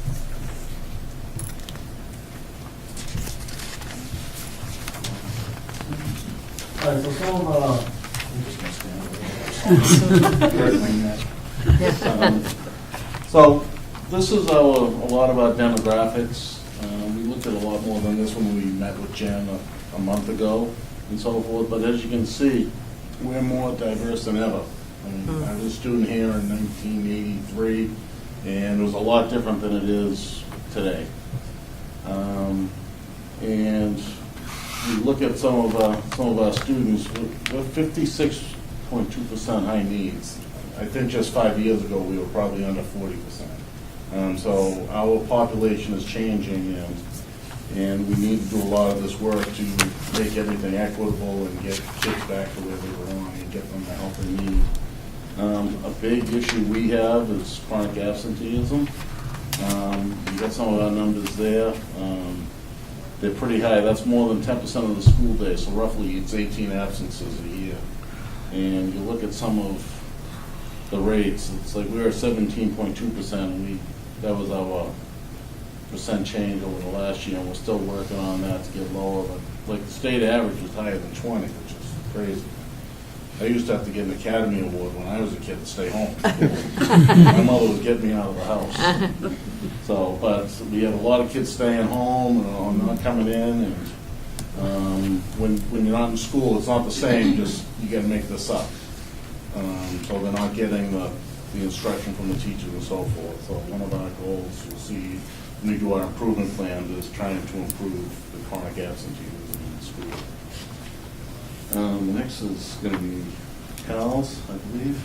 All right, so some so this is a lot of our demographics. We looked at a lot more than this when we met with Jen a month ago and so forth, but as you can see, we're more diverse than ever. I mean, I was a student here in 1983, and it was a lot different than it is today. And you look at some of our students, we're 56.2% high needs. I think just 5 years ago we were probably under 40%. So our population is changing, and we need to do a lot of this work to make everything equitable and get kids back to where they belong and get them the help they need. A big issue we have is chronic absenteeism. You got some of our numbers there. They're pretty high. That's more than 10% of the school day, so roughly it's 18 absences a year. And you look at some of the rates, it's like we were 17.2%. That was our percent change over the last year, and we're still working on that to get lower. But like the state average was higher than 20, which is crazy. I used to have to get an Academy Award when I was a kid to stay home. My mother would get me out of the house. So, but we have a lot of kids staying home and not coming in, and when you're not in school, it's not the same. Just you got to make this up. So they're not getting the instruction from the teachers and so forth. So one of our goals, you'll see when we do our improvement plan, is trying to improve the chronic absenteeism in the school. The next is going to be Cal's, I believe.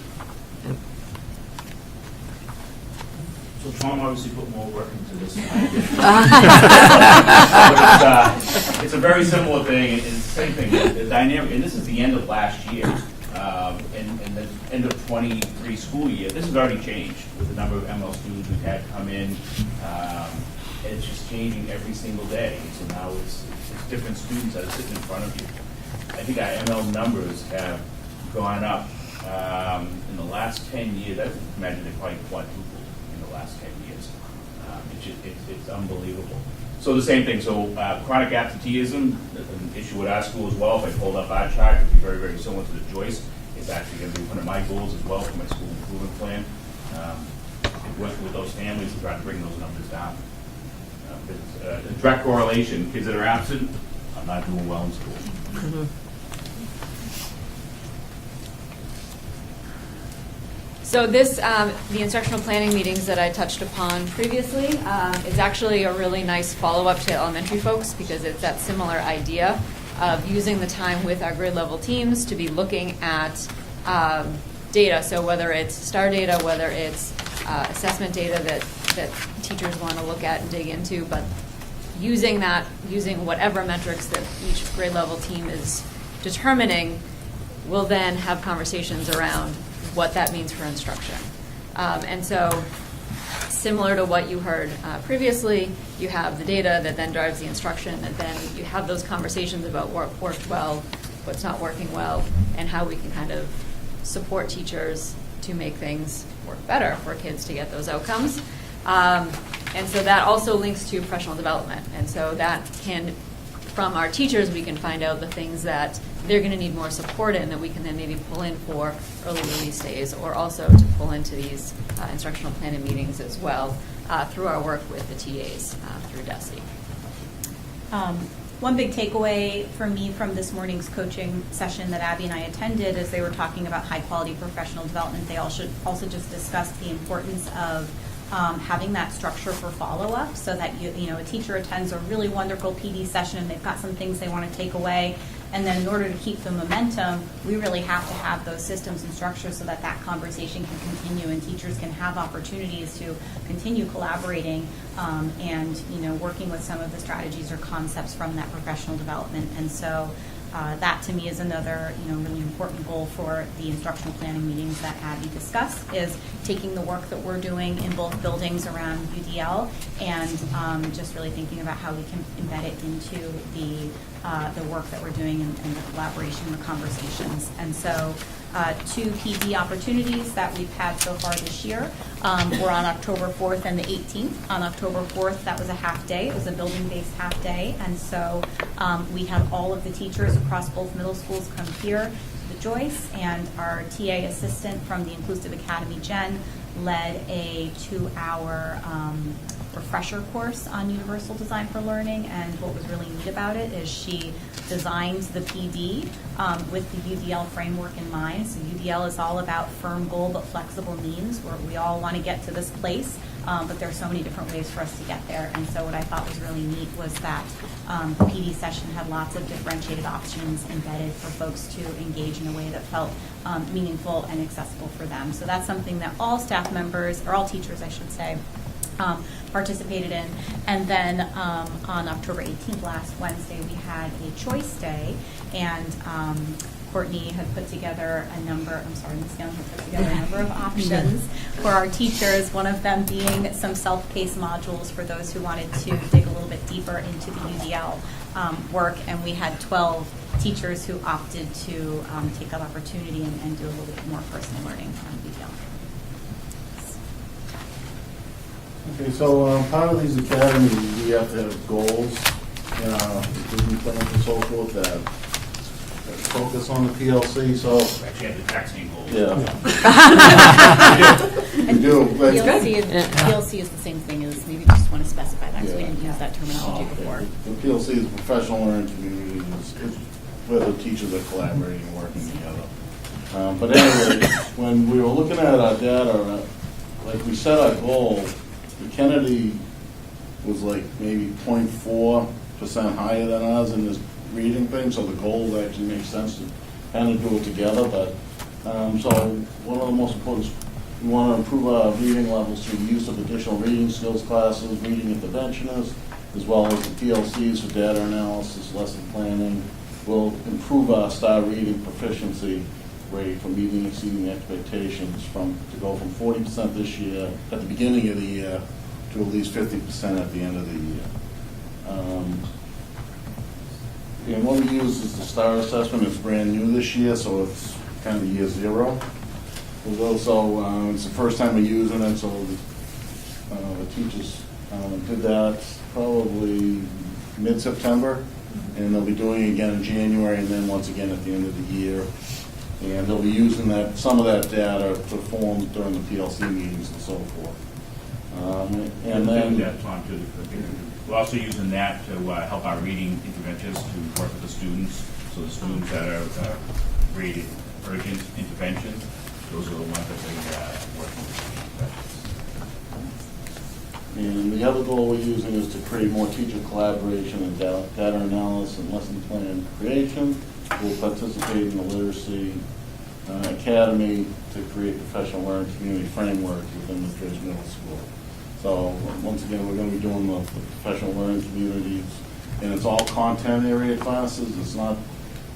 So Tom obviously put more work into this than I did. But it's a very similar thing, and it's the same thing. The dynamic, and this is the end of last year, and the end of 23 school year. This has already changed with the number of ML students we've had come in. It's just changing every single day. So now it's different students that are sitting in front of you. I think our ML numbers have gone up in the last 10 years. I imagine they probably quadrupled in the last 10 years. It's unbelievable. So the same thing. So chronic absenteeism, an issue at our school as well. If I pulled up our chart, it would be very, very similar to the Joyce. It's actually going to be one of my goals as well for my school improvement plan. Working with those families to try to bring those numbers down. A direct correlation, kids that are absent are not doing well in school. Mm-hmm. So this, the instructional planning meetings that I touched upon previously, is actually a really nice follow-up to elementary folks, because it's that similar idea of using the time with our grade level teams to be looking at data. So whether it's STAR data, whether it's assessment data that teachers want to look at and dig into, but using whatever metrics that each grade level team is determining, we'll then have conversations around what that means for instruction. And so similar to what you heard previously, you have the data that then drives the instruction, and then you have those conversations about what worked well, what's not working well, and how we can kind of support teachers to make things work better for kids to get those outcomes. And so that also links to professional development. And so that can, from our teachers, we can find out the things that they're going to need more support in that we can then maybe pull in for early release days, or also to pull into these instructional planning meetings as well through our work with the TAs through DESE. One big takeaway for me from this morning's coaching session that Abby and I attended, as they were talking about high quality professional development, they also just discussed the importance of having that structure for follow-up, so that you know a teacher attends a really wonderful PD session and they've got some things they want to take away, And then in order to keep the momentum, we really have to have those systems and structures so that that conversation can continue and teachers can have opportunities to continue collaborating and, you know, working with some of the strategies or concepts from that professional development. And so that to me is another, you know, really important goal for the instructional planning meetings that Abby discussed, is taking the work that we're doing in both buildings around UDL and just really thinking about how we can embed it into the work that we're doing and the collaboration, the conversations. And so 2 PD opportunities that we've had so far this year were on October 4th and the 18th. On October 4th, that was a half day. It was a building-based half day. And so we had all of the teachers across both middle schools come here to the Joyce, and our TA assistant from the Inclusive Academy, Jen, led a 2-hour refresher course on Universal Design for Learning. And what was really neat about it is she designed the PD with the UDL framework in mind. So UDL is all about firm goal but flexible means, where we all want to get to this place, but there are so many different ways for us to get there. And so what I thought was really neat was that the PD session had lots of differentiated options embedded for folks to engage in a way that felt meaningful and accessible for them. So that's something that all staff members, or all teachers I should say, participated in. And then on October 18th, last Wednesday, we had a choice day, and Courtney had put together a number, Ms. Young had put together a number of options for our teachers, one of them being some self-paced modules for those who wanted to dig a little bit deeper into the UDL work, and we had 12 teachers who opted to take that opportunity and do a little bit more personal learning on UDL. Okay, so part of these academies, we have to have goals in our business plans and so forth that focus on the PLC, so. Actually have the exact same goals. Yeah. And We do. PLC is the same thing as, maybe just want to specify that, because we didn't use that terminology before. The PLC is professional learning community, it's where the teachers are collaborating and working together. But anyway, when we were looking at our data, like we set our goal, the Kennedy was like maybe 0.4% higher than ours in this reading thing, so the goals actually make sense to kind of do it together. But so one of the most important, we want to improve our reading levels through the use of additional reading skills classes, reading interventionists, as well as the PLCs for data analysis, lesson planning. Will improve our star reading proficiency rate for meeting and exceeding expectations to go from 40% this year at the beginning of the year to at least 50% at the end of the year. And what we use is the STAR assessment. It's brand new this year, so it's kind of year 0. Also, it's the first time we're using it, so the teachers did that probably mid-September, and they'll be doing it again in January, and then once again at the end of the year. And they'll be using some of that data to form during the PLC meetings and so forth. And then we're also using that to help our reading interventionists to work with the students. So the students that are rated urgent intervention, those are the ones that they work with. And the other goal we're using is to create more teacher collaboration and data analysis and lesson plan creation. We'll participate in the Literacy Academy to create professional learning community framework within the Joyce Middle School. So once again, we're going to be doing the professional learning communities, and it's all content area classes. It's not,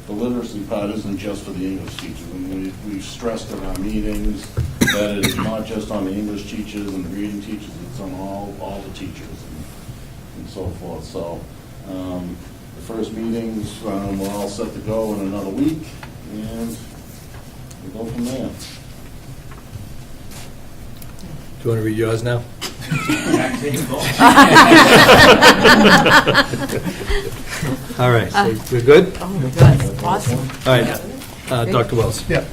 the literacy part isn't just for the English teachers. And we've stressed in our meetings that it is not just on the English teachers and the reading teachers, it's on all the teachers and so forth. So the first meetings, we're all set to go in another week, and we'll go from there. Do you want to read yours now? All right, so we're good? Oh, good, awesome. All right, Dr. Wells. Yeah,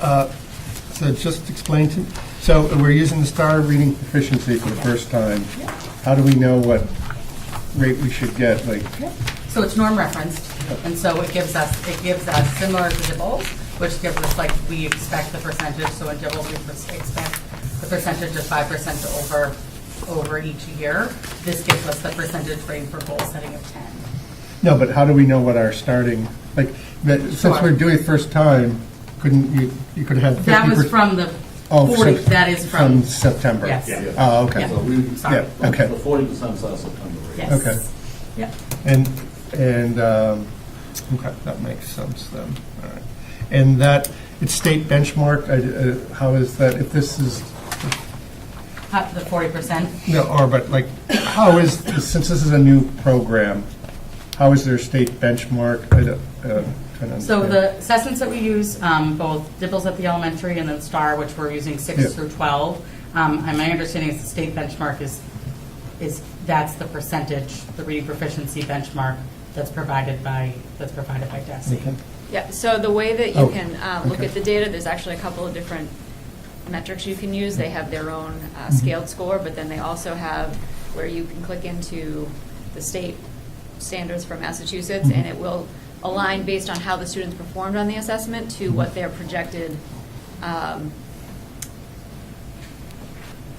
so just explain to me. So we're using the STAR reading proficiency for the first time. How do we know what rate we should get? Like, So it's norm referenced, and so it gives us similar to DIBELS, which gives us, like, we expect the percentage. So in DIBELS, we expect the percentage of 5% over each year. This gives us the percentage rate for goal setting of 10. No, but how do we know what our starting, like, since we're doing it first time, couldn't you could have 50%? That was from the Oh, 40, so- that is from. September? Yes. Yeah. Oh, okay. Yeah. So we, Sorry. Yeah, okay. the 40% last September. Yes. Okay. Yep. And, okay, that makes sense then. All right. And that, it's state benchmark, how is that, if this is, The 40%. no, or, but like, how is, since this is a new program, how is there a state benchmark? I don't, trying to So understand. the assessments that we use, both Dibbles at the elementary and then STAR, which we're using 6 Yeah. through 12, and my understanding is the state benchmark is that's the percentage, the reading proficiency benchmark that's provided by DESI. Okay. Yeah, so the way that you Oh, can look okay. at the data, there's actually a couple of different metrics you can use. They have their own scaled score, but then they also have where you can click into the state standards for Massachusetts, and it will align based on how the students performed on the assessment to what their projected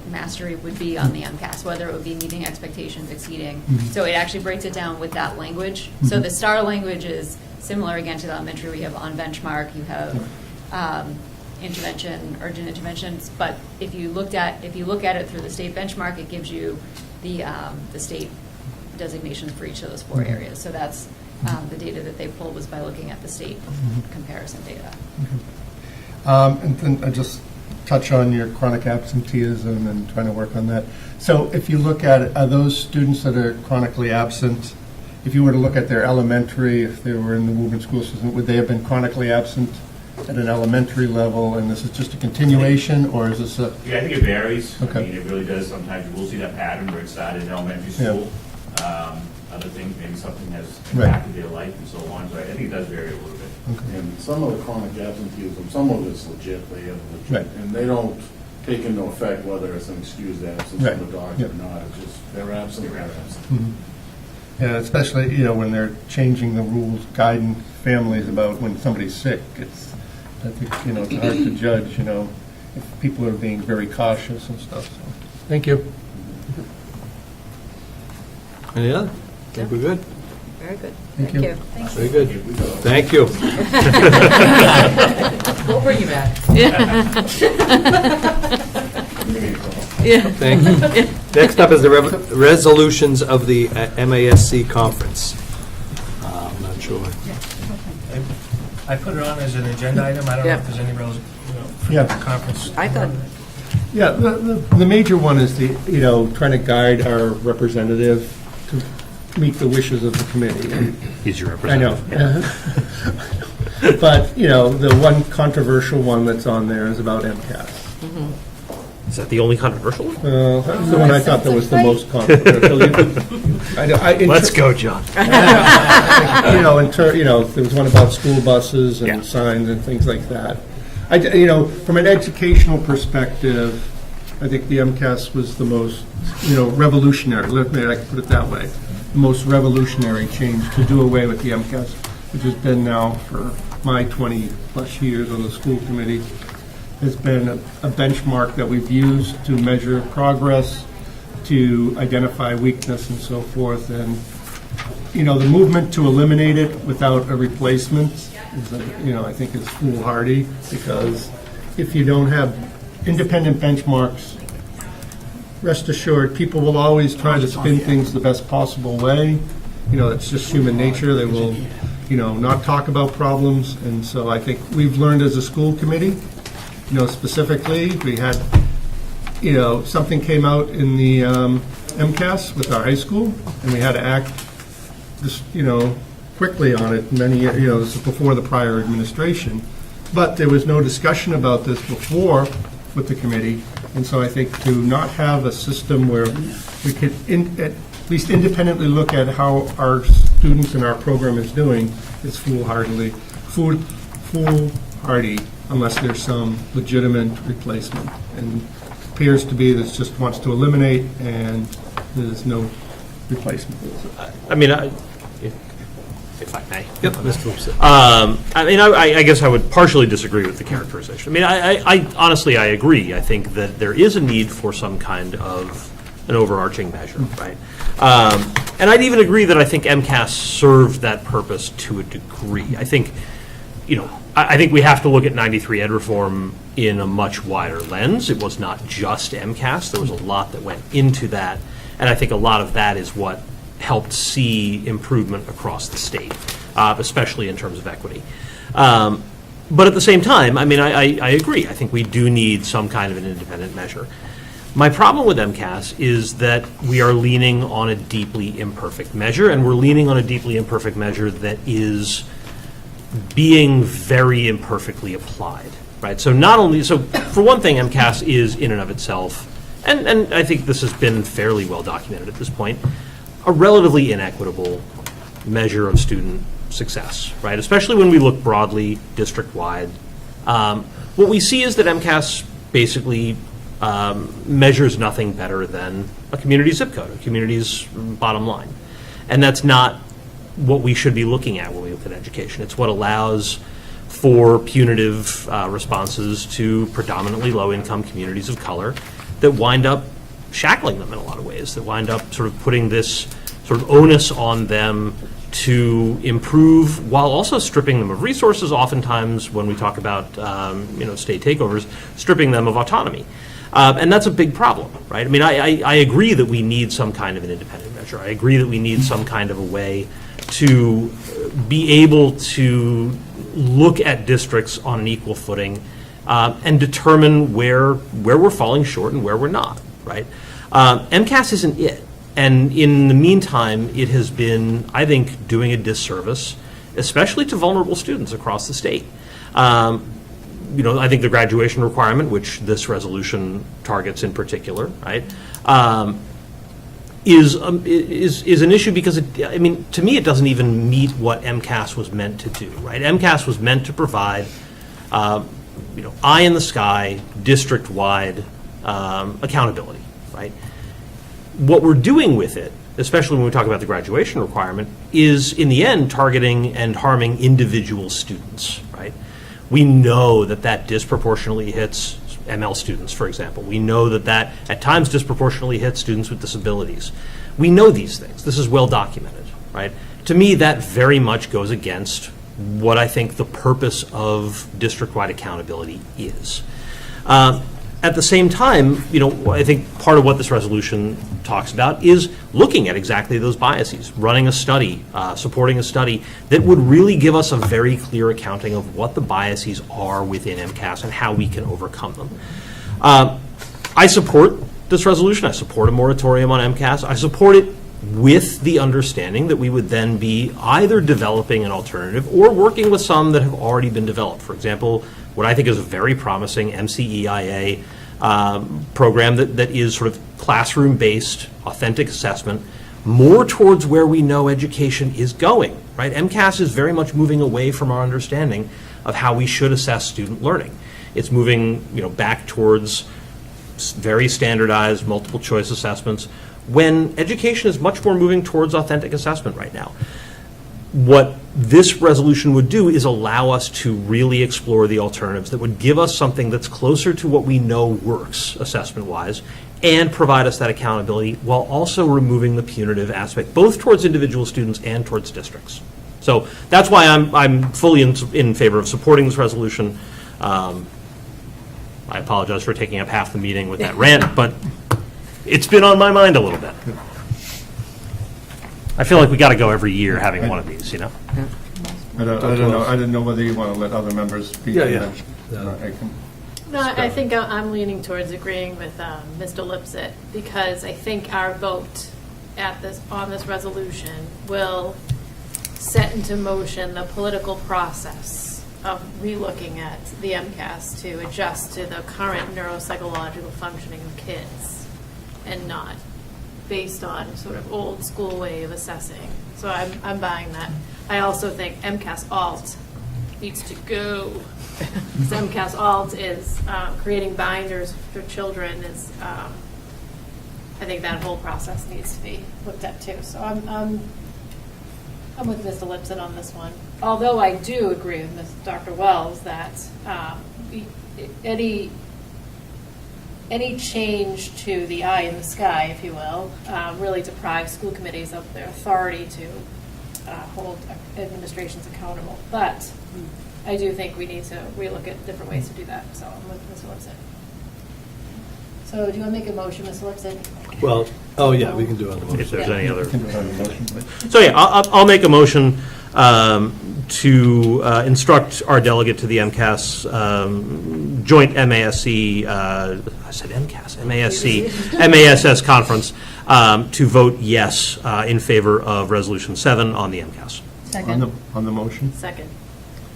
mastery would be on the MCAS, whether it would be meeting expectations, exceeding. So it actually breaks it down with that language. So the STAR language is similar again to the elementary. We have on benchmark, you have intervention, urgent interventions. But if you look at it through the state benchmark, it gives you the state designations for each of those 4 areas. So that's the data that they pulled was by looking at the state comparison data. And then I just touch on your chronic absenteeism and trying to work on that. So if you look at it, are those students that are chronically absent, if you were to look at their elementary, if they were in the Woburn school system, would they have been chronically absent at an elementary level, and this is just a continuation, or is this a? Yeah, I think it varies. Okay. I mean, it really does. Sometimes you will see that pattern where it started in elementary school. Other things, maybe something has impacted their life and so on. So I think it does vary a little bit. Okay. And some of the chronic absenteeism, some of it's legit, they have legit, Right. and they don't take into effect whether it's an excused absence Right. from the doctor Yep. or not. It's just, they're absent, they're absent. Mhm. Yeah, especially, when they're changing the rules, guiding families about when somebody's sick, it's, I think, it's hard to judge, if people are being very cautious and stuff, so. Thank you. Any other? I think we're good. Very good. Thank Thank you. you. Very good. Thank you. We'll bring you back. Thank you. Next up is the resolutions of the MASC conference. I'm not sure. I put it on as an agenda item. I don't know if there's any for Yeah. the conference. I thought, Yeah, the major one is trying to guide our representative to meet the wishes of the committee. He's your I know. But, the one controversial one that's on there is about MCAS. Is that the only controversial one? That's the one I thought that was the most controversial. Let's go, John. There was one about school buses and signs and things like that. From an educational perspective, I think the MCAS was the most, revolutionary, maybe I could put it that way, the most revolutionary change to do away with the MCAS, which has been now for my 20-plus years on the school committee, has been a benchmark that we've used to measure progress, to identify weakness and so forth. And, the movement to eliminate it without a replacement is, I think is foolhardy, because if you don't have independent benchmarks, rest assured, people will always try to spin things the best possible way. It's just human nature. They will, not talk about problems. And so I think we've learned as a school committee, specifically, we had, something came out in the MCAS with our high school, and we had to act just, quickly on it. This is before the prior administration. But there was no discussion about this before with the committee. And so I think to not have a system where we could at least independently look at how our students and our program is doing is foolhardy, unless there's some legitimate replacement. And it appears to be this just wants to eliminate, and there's no replacement. I mean, if I may. Yep, Mr. Lipset. I guess I would partially disagree with the characterization. I honestly, I agree. I think that there is a need for some kind of an overarching measure, right? And I'd even agree that I think MCAS served that purpose to a degree. I think, I think we have to look at 93 ed reform in a much wider lens. It was not just MCAS. There was a lot that went into that. And I think a lot of that is what helped see improvement across the state, especially in terms of equity. But at the same time, I mean, I agree. I think we do need some kind of an independent measure. My problem with MCAS is that we are leaning on a deeply imperfect measure, and we're leaning on a deeply imperfect measure that is being very imperfectly applied, right? So for one thing, MCAS is in and of itself, and I think this has been fairly well documented at this point, a relatively inequitable measure of student success, right? Especially when we look broadly, district-wide. What we see is that MCAS basically measures nothing better than a community zip code, a community's bottom line. And that's not what we should be looking at when we look at education. It's what allows for punitive responses to predominantly low-income communities of color that wind up shackling them in a lot of ways, that wind up sort of putting this sort of onus on them to improve while also stripping them of resources, oftentimes when we talk about state takeovers, stripping them of autonomy. And that's a big problem, right? I mean, I agree that we need some kind of an independent measure. I agree that we need some kind of a way to be able to look at districts on an equal footing and determine where we're falling short and where we're not, right? MCAS isn't it. And in the meantime, it has been, I think, doing a disservice, especially to vulnerable students across the state. I think the graduation requirement, which this resolution targets in particular, right, is an issue because, to me, it doesn't even meet what MCAS was meant to do, right? MCAS was meant to provide, eye in the sky, district-wide accountability, right? What we're doing with it, especially when we talk about the graduation requirement, is in the end targeting and harming individual students, right? We know that disproportionately hits ML students, for example. We know that at times disproportionately hits students with disabilities. We know these things. This is well documented, right? To me, that very much goes against what I think the purpose of district-wide accountability is. At the same time, I think part of what this resolution talks about is looking at exactly those biases, running a study, supporting a study that would really give us a very clear accounting of what the biases are within MCAS and how we can overcome them. I support this resolution. I support a moratorium on MCAS. I support it with the understanding that we would then be either developing an alternative or working with some that have already been developed. For example, what I think is a very promising MCEIA program that is sort of classroom-based, authentic assessment, more towards where we know education is going, right? MCAS is very much moving away from our understanding of how we should assess student learning. It's moving, back towards very standardized multiple choice assessments when education is much more moving towards authentic assessment right now. What this resolution would do is allow us to really explore the alternatives that would give us something that's closer to what we know works assessment-wise and provide us that accountability while also removing the punitive aspect, both towards individual students and towards districts. So that's why I'm fully in favor of supporting this resolution. I apologize for taking up half the meeting with that rant, but it's been on my mind a little bit. I feel like we got to go every year having one of these, I don't know. I didn't know whether you want to let other members speak. Yeah. No, I think I'm leaning towards agreeing with Mr. Lipset because I think our vote on this resolution will set into motion the political process of relooking at the MCAS to adjust to the current neuropsychological functioning of kids and not based on sort of old school way of assessing. So I'm buying that. I also think MCAS alt needs to go. Because MCAS alt is creating binders for children. I think that whole process needs to be looked at too. So I'm with Mr. Lipson on this one. Although I do agree with Dr. Wells that any any change to the eye in the sky, if you will, really deprives school committees of their authority to hold administrations accountable. But I do think we need to relook at different ways to do that. So I'm with Ms. Lipson. So do you want to make a motion, Ms. Lipson? Well, oh yeah, we can do it on the motion. If there's any other. So yeah, I'll make a motion to instruct our delegate to the MCAS joint MASC, I said MCAS, MASS conference to vote yes in favor of Resolution 7 on the MCAS. Second. On the motion? Second.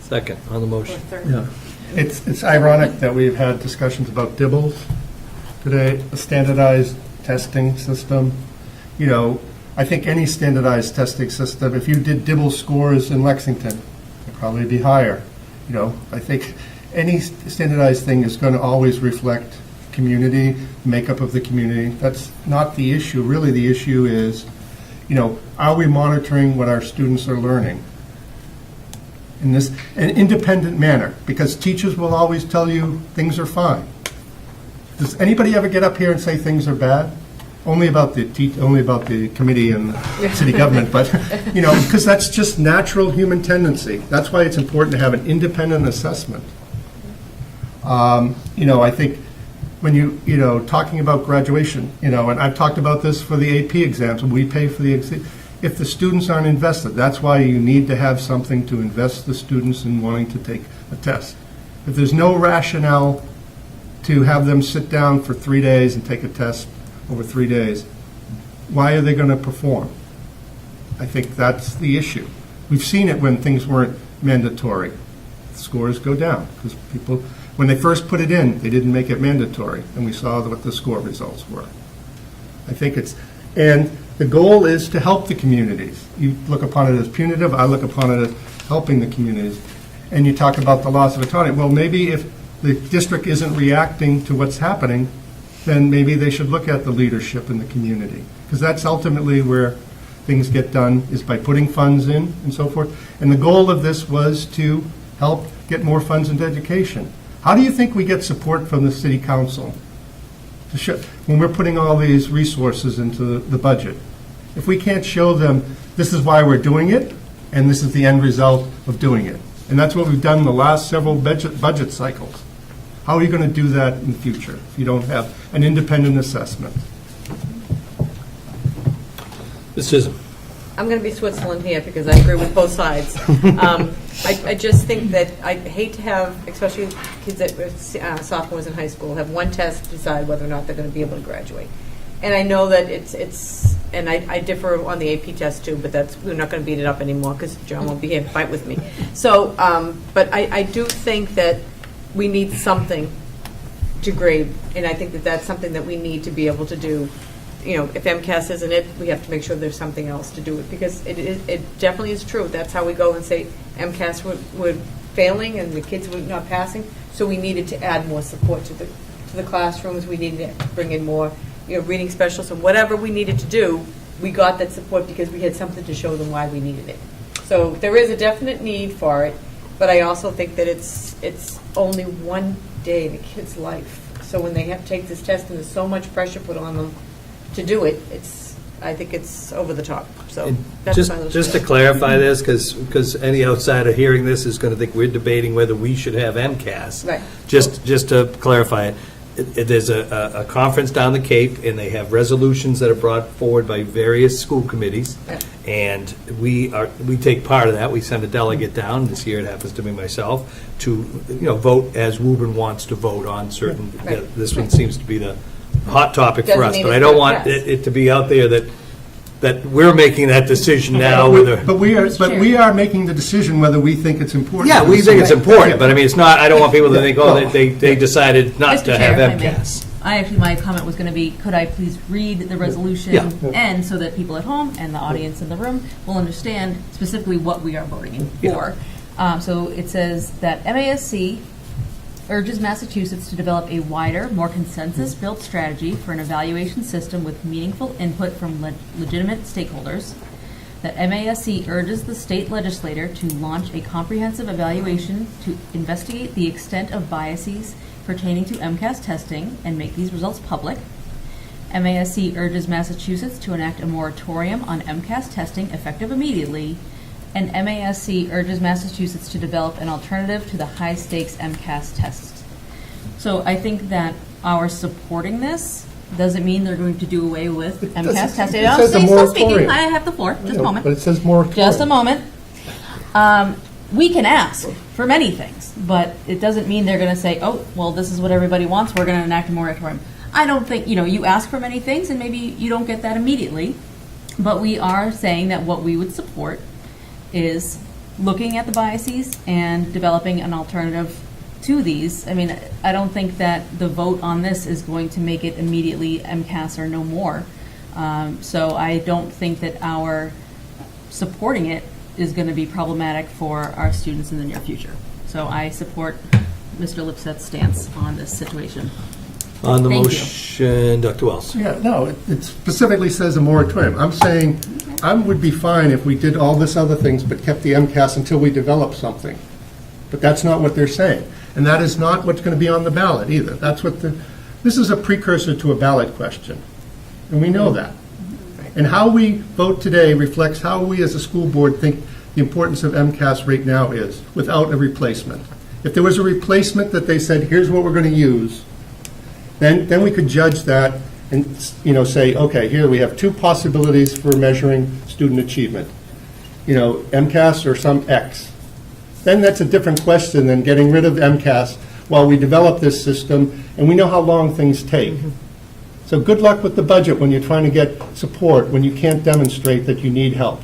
Second, on the motion. Or third. Yeah. It's ironic that we've had discussions about DIBELS today, a standardized testing system. You know, I think any standardized testing system, if you did DIBELS scores in Lexington, it'd probably be higher. You know, I think any standardized thing is going to always reflect community, makeup of the community. That's not the issue. Really, the issue is, you know, are we monitoring what our students are learning in this an independent manner? Because teachers will always tell you things are fine. Does anybody ever get up here and say things are bad? Only about the committee and city government, but, you know, because that's just natural human tendency. That's why it's important to have an independent assessment. You know, I think when you know, talking about graduation, you know, and I've talked about this for the AP exams, we pay for the exam. If the students aren't invested, that's why you need to have something to invest the students in wanting to take a test. If there's no rationale to have them sit down for 3 days and take a test over 3 days, why are they going to perform? I think that's the issue. We've seen it when things weren't mandatory. Scores go down because people, when they first put it in, they didn't make it mandatory, and we saw what the score results were. I think it's, and the goal is to help the communities. You look upon it as punitive, I look upon it as helping the communities. And you talk about the loss of autonomy. Well, maybe if the district isn't reacting to what's happening, then maybe they should look at the leadership in the community. Because that's ultimately where things get done, is by putting funds in and so forth. And the goal of this was to help get more funds into education. How do you think we get support from the city council to show, when we're putting all these resources into the budget? If we can't show them this is why we're doing it, and this is the end result of doing it. And that's what we've done in the last several budget cycles. How are you going to do that in the future if you don't have an independent assessment? Ms. Chisholm. I'm going to be Switzerland here because I agree with both sides. I just think that I hate to have, especially kids that are sophomores in high school, have one test to decide whether or not they're going to be able to graduate. And I know that it's and I differ on the AP test too, but we're not going to beat it up anymore because John won't be here to fight with me. So, but I do think that we need something to grade, and I think that that's something that we need to be able to do. You know, if MCAS isn't it, we have to make sure there's something else to do it, because it definitely is true. That's how we go and say MCAS were failing and the kids were not passing, so we needed to add more support to the classrooms. We needed to bring in more, you know, reading specialists, and whatever we needed to do, we got that support because we had something to show them why we needed it. So there is a definite need for it, but I also think that it's only one day in a kid's life. So when they have to take this test and there's so much pressure put on them to do it, I think it's over the top. So that's just to clarify this, because any outsider hearing this is going to think we're debating whether we should have MCAS. Right. Just to clarify it, there's a conference down the Cape, and they have resolutions that are brought forward by various school committees, and we take part of that. We send a delegate down. This year it happens to be myself to vote as Woburn wants to vote on certain. Right. This one seems to be the hot topic for Doesn't us, mean but it's I don't not want it to be out there that we're making that decision now. But we are making the decision whether we think it's important. Yeah, we think it's important, but I mean, it's not. I don't want people to think, they decided not Mr. to Chair, have if I may. MCAS. My comment was going to be, could I please read the resolution and so that people at home and the audience in the room will understand specifically what we are voting for. So it says that MASC urges Massachusetts to develop a wider, more consensus-built strategy for an evaluation system with meaningful input from legitimate stakeholders. That MASC urges the state legislator to launch a comprehensive evaluation to investigate the extent of biases pertaining to MCAS testing and make these results public. MASC urges Massachusetts to enact a moratorium on MCAS testing effective immediately, and MASC urges Massachusetts to develop an alternative to the high-stakes MCAS tests. So I think that our supporting this doesn't mean they're going to do away with MCAS testing. It says a Still speaking. moratorium. I have the floor. Just a moment. But it says moratorium. Just a moment. We can ask for many things, but it doesn't mean they're going to say, oh, well, this is what everybody wants, we're going to enact a moratorium. I don't think, you ask for many things and maybe you don't get that immediately, but we are saying that what we would support is looking at the biases and developing an alternative to these. I mean, I don't think that the vote on this is going to make it immediately MCAS or no more. So I don't think that our supporting it is going to be problematic for our students in the near future. So I support Mr. Lipset's stance on this situation. On the Thank you. motion, Dr. Wells. Yeah, no, it specifically says a moratorium. I'm saying I would be fine if we did all this other things but kept the MCAS until we develop something. But that's not what they're saying. And that is not what's going to be on the ballot either. This is a precursor to a ballot question. And we know that. And how we vote today reflects how we as a school board think the importance of MCAS right now is, without a replacement. If there was a replacement that they said, here's what we're going to use, then we could judge that and, say, okay, here we have two possibilities for measuring student achievement. MCAS or some X. Then that's a different question than getting rid of MCAS while we develop this system, and we know how long things take. So good luck with the budget when you're trying to get support, when you can't demonstrate that you need help.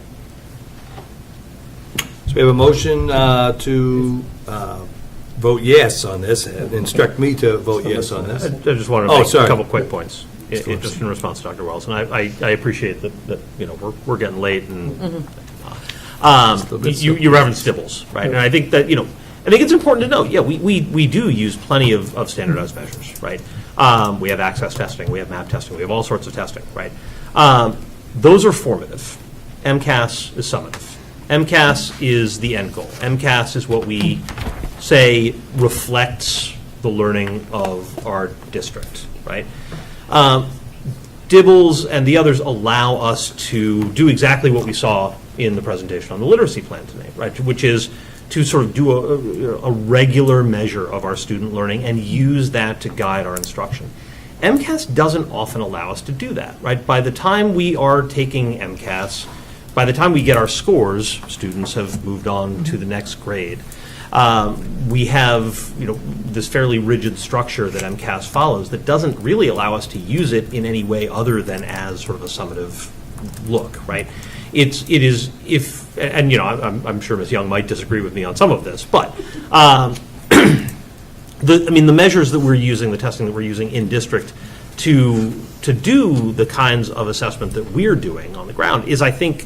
So we have a motion to vote yes on this, and instruct me to vote yes on this. I just wanted to make a couple quick points, just in response to Dr. Wells. And I appreciate that we're getting late, and you referenced Dibbles, right? And I think that, I think it's important to note, we do use plenty of standardized measures, right? We have access testing, we have map testing, we have all sorts of testing, right? Those are formative. MCAS is summative. MCAS is the end goal. MCAS is what we say reflects the learning of our district, right? Dibbles and the others allow us to do exactly what we saw in the presentation on the literacy plan today, right? Which is to sort of do a regular measure of our student learning and use that to guide our instruction. MCAS doesn't often allow us to do that, right? By the time we are taking MCAS, by the time we get our scores, students have moved on to the next grade. We have, this fairly rigid structure that MCAS follows that doesn't really allow us to use it in any way other than as sort of a summative look, right? It is if, and I'm sure Ms. Young might disagree with me on some of this, but the measures that we're using, the testing that we're using in district to do the kinds of assessment that we're doing on the ground is, I think,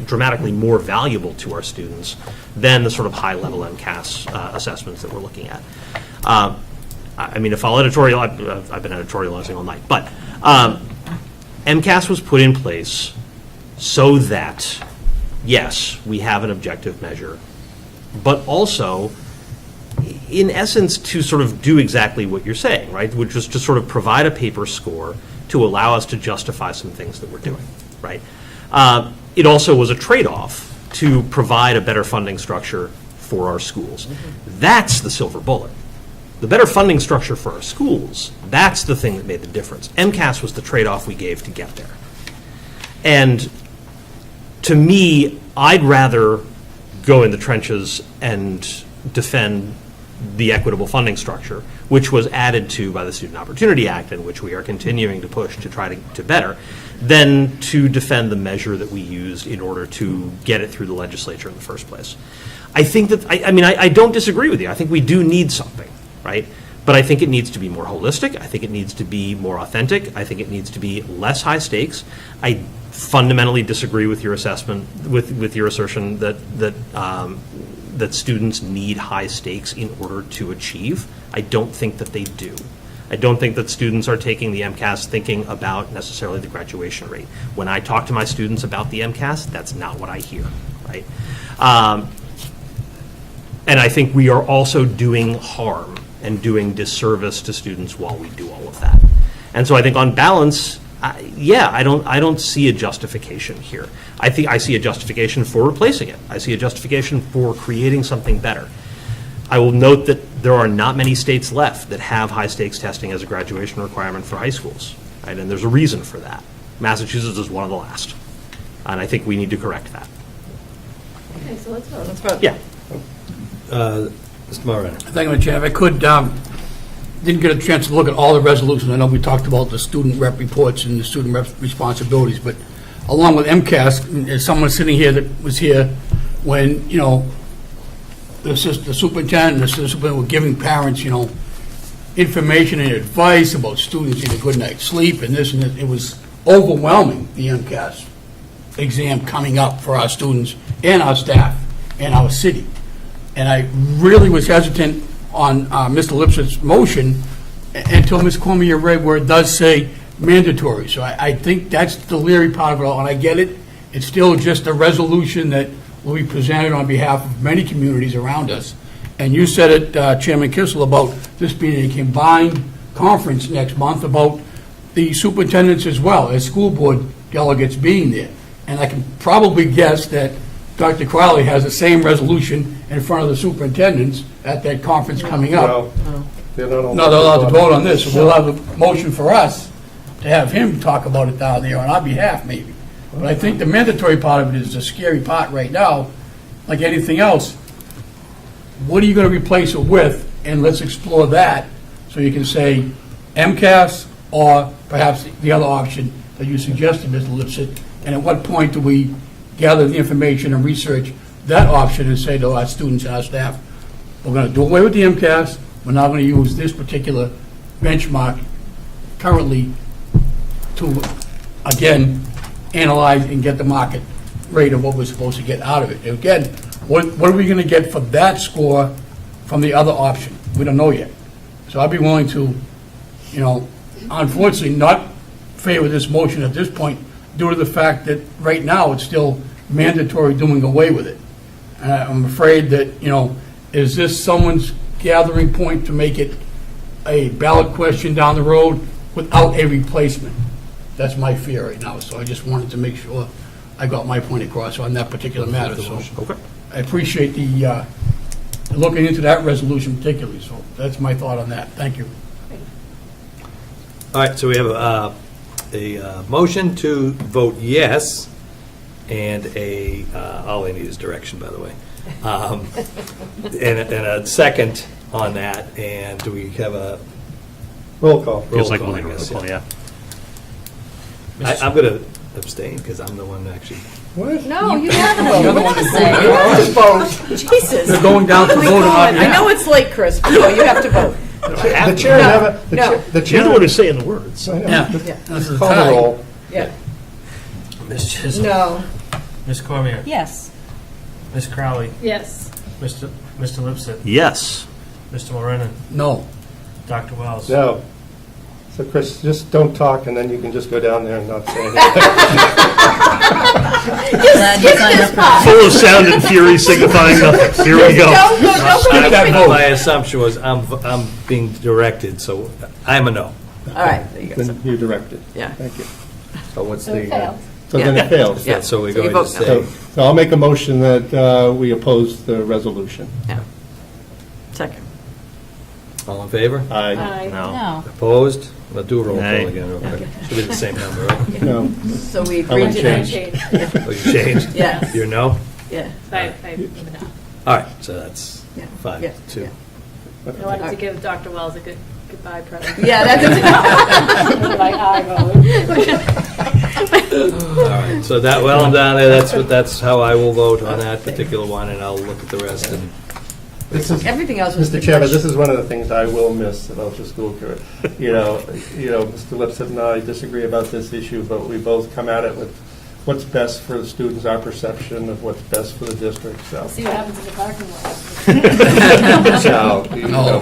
dramatically more valuable to our students than the sort of high-level MCAS assessments that we're looking at. If I'll editorial, I've been editorializing all night, but MCAS was put in place so that, yes, we have an objective measure, but also, in essence, to sort of do exactly what you're saying, right, which is to sort of provide a paper score to allow us to justify some things that we're doing, right? It also was a trade-off to provide a better funding structure for our schools. That's the silver bullet. The better funding structure for our schools, that's the thing that made the difference. MCAS was the trade-off we gave to get there. And to me, I'd rather go in the trenches and defend the equitable funding structure, which was added to by the Student Opportunity Act and which we are continuing to push to try to better, than to defend the measure that we used in order to get it through the legislature in the first place. I think that, I don't disagree with you. I think we do need something, right? But I think it needs to be more holistic. I think it needs to be more authentic. I think it needs to be less high stakes. I fundamentally disagree with your assessment, with your assertion that students need high stakes in order to achieve. I don't think that they do. I don't think that students are taking the MCAS thinking about necessarily the graduation rate. When I talk to my students about the MCAS, that's not what I hear, right? And I think we are also doing harm and doing disservice to students while we do all of that. And so I think on balance, I don't see a justification here. I think I see a justification for replacing it. I see a justification for creating something better. I will note that there are not many states left that have high-stakes testing as a graduation requirement for high schools, right? And there's a reason for that. Massachusetts is one of the last, and I think we need to correct that. Okay, so let's vote. Let's vote. Yeah. Mr. Moran. Thank you, Chair. If I could, didn't get a chance to look at all the resolutions. I know we talked about the student rep reports and the student rep responsibilities, but along with MCAS, as someone sitting here that was here when, the superintendent and the assistant superintendent were giving parents, information and advice about students getting a good night's sleep and this and that. It was overwhelming, the MCAS exam coming up for our students and our staff and our city. And I really was hesitant on Mr. Lipsett's motion until Ms. Cormier read where it does say mandatory. So I think that's the leery part of it all, and I get it. It's still just a resolution that will be presented on behalf of many communities around us. And you said it, Chairman Kissel, about this being a combined conference next month about the superintendents as well as school board delegates being there. And I can probably guess that Dr. Crowley has the same resolution in front of the superintendents at that conference coming up. They're not No, they're allowed to vote on this, so we'll have a motion for us to have him talk about it down there on our behalf, maybe. But I think the mandatory part of it is the scary part right now. Like anything else, what are you going to replace it with? And let's explore that, so you can say MCAS or perhaps the other option that you suggested, Mr. Lipsett. And at what point do we gather the information and research that option and say to our students and our staff, we're going to do away with the MCAS, we're not going to use this particular benchmark currently to, again, analyze and get the market rate of what we're supposed to get out of it. Again, what are we going to get for that score from the other option? We don't know yet. So I'd be willing to, unfortunately, not favor this motion at this point due to the fact that right now it's still mandatory doing away with it. I'm afraid that, is this someone's gathering point to make it a ballot question down the road without a replacement? That's my fear right now, so I just wanted to make sure I got my point across on that particular matter. So I appreciate the looking into that resolution particularly, so that's my thought on that. Thank you. All right, so we have a motion to vote yes, and all I need is direction, by the way, and a second on that. And do we have a roll call? Feels like Roll we'll call, need a I guess, roll call, yeah. yeah. I'm going to abstain because I'm the one that actually. What? No, you have to vote. You're the You one have to that say. voted. You have to vote. Jesus. They're going down to Oh my vote on our God. I behalf. know it's late, Chris, but no, you have to vote. The chair never, the chair. You're the one who's saying the words. Yeah. This is call the roll. Yeah. Ms. Chisholm. No. Ms. Cormier. Yes. Ms. Crowley. Yes. Mr. Lipset. Yes. Mr. Morenon. No. Dr. Wells. No. So Chris, just don't talk, and then you can just go down there and not say anything. Glad you signed up for that. Full of sound and fury signifying nothing. Here we go. My assumption was I'm being directed, so I'm a no. All right, there you go. Then you're directed. Yeah. Thank you. So what's So it the? failed. So then it fails. Yeah, so we're So you going to vote no. say. So I'll make a motion that we oppose the resolution. Yeah. Second. All in favor? Aye. No. No. Opposed? We'll do a roll Nay. call again real quick. Should be the same number, right? No. So we I would agreed to change. Oh, you changed? Yes. You're no? Yeah. All right, so that's Yeah. 5-2. Yeah. I wanted to give Dr. Wells a good goodbye present. Yeah, that's Like I vote. All right, so that, well, I'm down there, that's how I will vote on that particular one, and I'll look at the rest. And This is, Everything else was Mr. pretty Chairman, much- this is one of the things I will miss about the school career. Mr. Lipset and I disagree about this issue, but we both come at it with what's best for the students, our perception of what's best for the district, so. See what happens in the parking lot. So,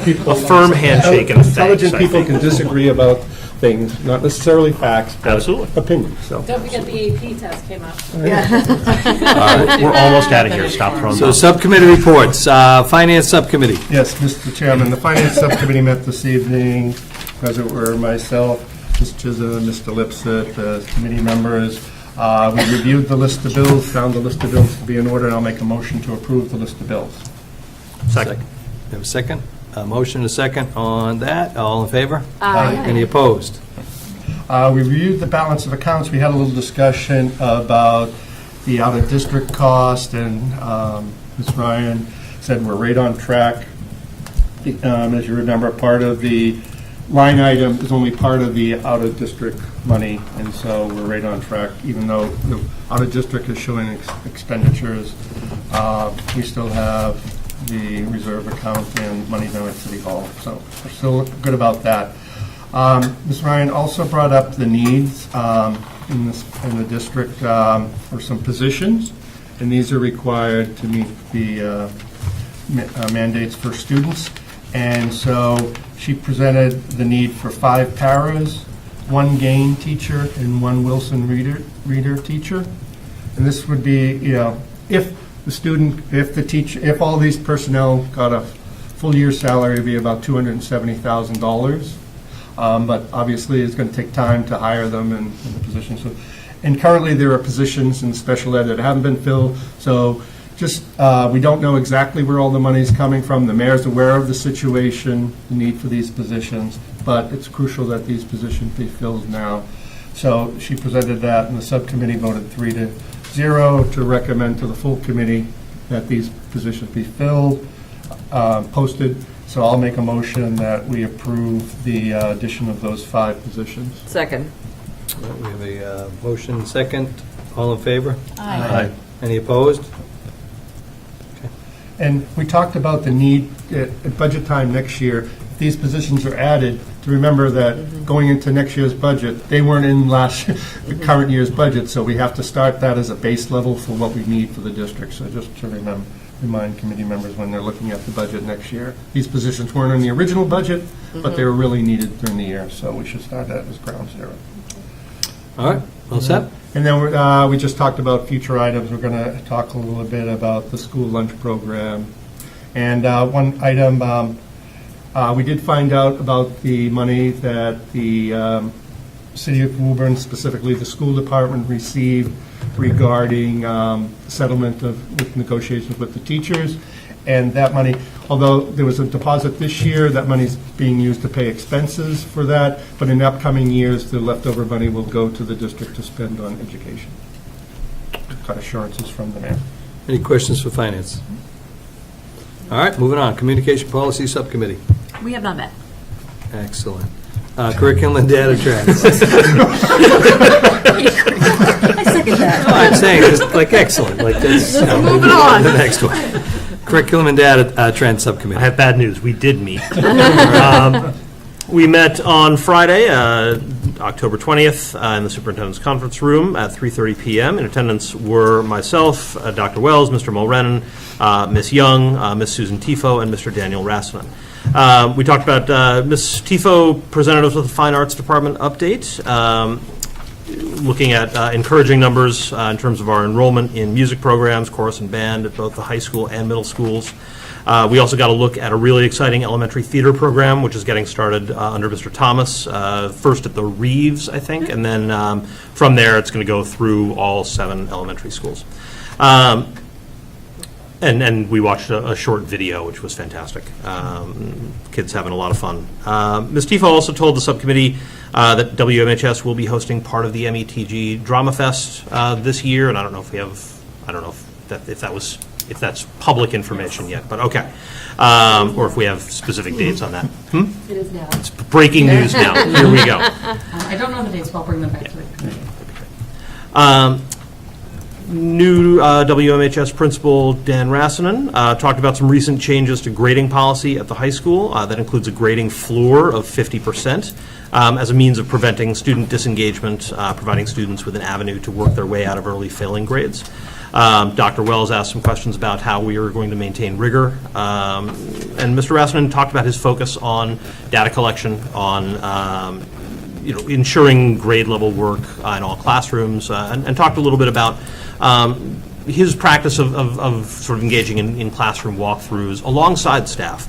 people. A firm handshake and thanks, Intelligent I people think. can disagree about things, not necessarily facts, but Absolutely. opinions, so. Don't forget the AP test came up. We're almost out of here. Stop throwing So up. subcommittee reports, Finance Subcommittee. Yes, Mr. Chairman, the Finance Subcommittee met this evening, as it were myself, Ms. Chisholm, Mr. Lipset, the committee members. We reviewed the list of bills, found the list of bills to be in order, and I'll make a motion to approve the list of bills. Second. You have a second? A motion and a second on that. All in favor? Aye. Any opposed? We reviewed the balance of accounts. We had a little discussion about the out-of-district cost, and Ms. Ryan said we're right on track. As you remember, part of the line item is only part of the out-of-district money, and so we're right on track. Even though the out-of-district is showing expenditures, we still have the reserve account and money down at City Hall, so we're still good about that. Ms. Ryan also brought up the needs in the district for some positions, and these are required to meet the mandates for students. And so she presented the need for 5 paras, 1 GAIN teacher, and 1 Wilson reader teacher. And this would be, if the student, if the teacher, if all these personnel got a full year salary, it'd be about $270,000. But obviously, it's going to take time to hire them in the position. So, and currently, there are positions in special ed that haven't been filled. So just, we don't know exactly where all the money is coming from. The mayor's aware of the situation, the need for these positions, but it's crucial that these positions be filled now. So she presented that, and the subcommittee voted 3-0 to recommend to the full committee that these positions be filled, posted. So I'll make a motion that we approve the addition of those 5 positions. Second. We have a motion and second. All in favor? Aye. Any opposed? And we talked about the need at budget time next year, if these positions are added, to remember that going into next year's budget, they weren't in the current year's budget, so we have to start that as a base level for what we need for the district. So just to remind committee members when they're looking at the budget next year. These positions weren't in the original budget, but they were really needed during the year, so we should start that as ground zero. All right, all set? And then we just talked about future items. We're going to talk a little bit about the school lunch program. And one item, we did find out about the money that the City of Woburn, specifically the school department, received regarding settlement with negotiations with the teachers. And that money, although there was a deposit this year, that money's being used to pay expenses for that, but in upcoming years, the leftover money will go to the district to spend on education. Got assurances from the mayor. Any questions for finance? All right, moving on. Communication Policy Subcommittee. We have not met. Excellent. Curriculum and data trends. I second that. No, I'm saying, just like, excellent, like this. Moving on. The next one. Curriculum and data trend subcommittee. I have bad news. We did meet. We met on Friday, October 20th, in the superintendent's conference room at 3:30 p.m. In attendance were myself, Dr. Wells, Mr. Mulrennan, Ms. Young, Ms. Susan Tifo, and Mr. Daniel Rassanen. We talked about, Ms. Tifo presented us with a Fine Arts Department update, looking at encouraging numbers in terms of our enrollment in music programs, chorus and band at both the high school and middle schools. We also got a look at a really exciting elementary theater program, which is getting started under Mr. Thomas, first at the Reeves, I think, and then from there it's going to go through all 7 elementary schools. And we watched a short video, which was fantastic. Kids having a lot of fun. Ms. Tifo also told the subcommittee that WMHS will be hosting part of the METG Drama Fest this year, and I don't know if we have, I don't know if that's public information yet, but okay. Or if we have specific dates on that. It is now. It's breaking news now. Here we go. I don't know the dates, but I'll bring them back to the committee. New WMHS principal Dan Rassanen talked about some recent changes to grading policy at the high school. That includes a grading floor of 50% as a means of preventing student disengagement, providing students with an avenue to work their way out of early failing grades. Dr. Wells asked some questions about how we are going to maintain rigor. And Mr. Rassanen talked about his focus on data collection, on ensuring grade level work in all classrooms, and talked a little bit about his practice of sort of engaging in classroom walkthroughs alongside staff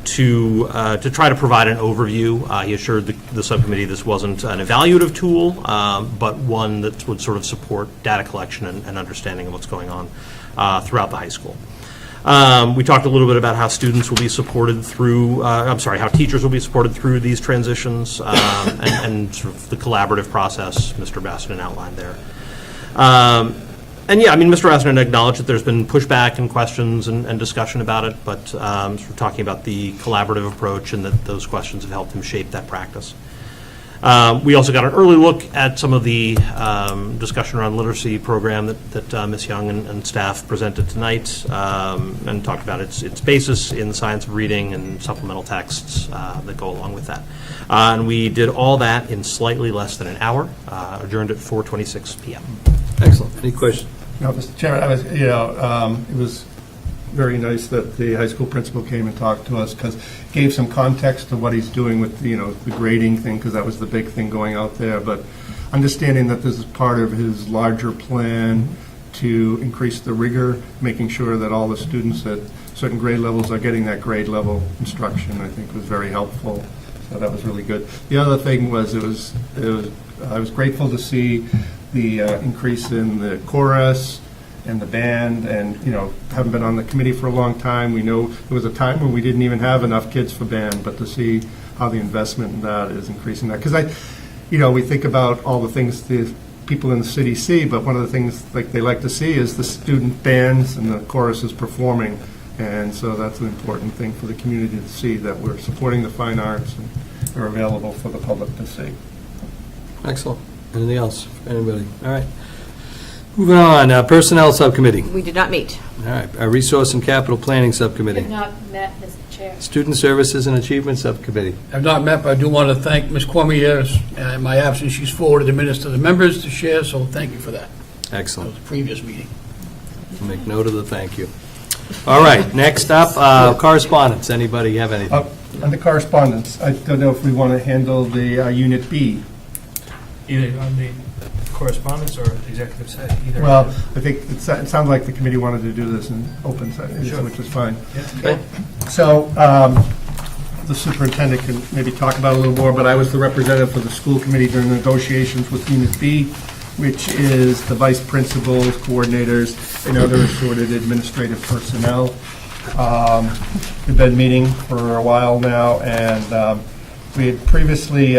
to try to provide an overview. He assured the subcommittee this wasn't an evaluative tool, but one that would sort of support data collection and understanding of what's going on throughout the high school. We talked a little bit about how students will be supported through, how teachers will be supported through these transitions, and sort of the collaborative process Mr. Bassenden outlined there. And yeah, I mean, Mr. Bassenden acknowledged that there's been pushback and questions and discussion about it, but sort of talking about the collaborative approach and that those questions have helped him shape that practice. We also got an early look at some of the discussion around literacy program that Ms. Young and staff presented tonight, and talked about its basis in the science of reading and supplemental texts that go along with that. And we did all that in slightly less than an hour, adjourned at 4:26 p.m. Excellent. Any questions? No, Mr. Chairman, it was very nice that the high school principal came and talked to us, because gave some context to what he's doing with, the grading thing, because that was the big thing going out there. But understanding that this is part of his larger plan to increase the rigor, making sure that all the students at certain grade levels are getting that grade level instruction, I think was very helpful. So that was really good. The other thing was, I was grateful to see the increase in the chorus and the band, and, haven't been on the committee for a long time. We know there was a time when we didn't even have enough kids for band, but to see how the investment in that is increasing that. Because we think about all the things the people in the city see, but one of the things they like to see is the student bands and the choruses performing. And so that's an important thing for the community to see, that we're supporting the fine arts and they're available for the public to see. Excellent. Anything else? Anybody? All right. Moving on, Personnel Subcommittee. We did not meet. All right, our Resource and Capital Planning Subcommittee. Have not met, Mr. Chair. Student Services and Achievement Subcommittee. I've not met, but I do want to thank Ms. Cormier. In my absence, she's forwarded the minutes to the members to share, so thank you for that. Excellent. That was the previous meeting. I'll make note of the thank you. All right, next up, correspondence. Anybody have anything? Under correspondence, I don't know if we want to handle the Unit B. Either on the correspondence or executive session, either. Well, I think it sounded like the committee wanted to do this in open session, Sure. which is fine. Yeah. Okay. So the superintendent can maybe talk about it a little more, but I was the representative for the school committee during the negotiations with Unit B, which is the vice principals, coordinators, and other assorted administrative personnel. We've been meeting for a while now, and we had previously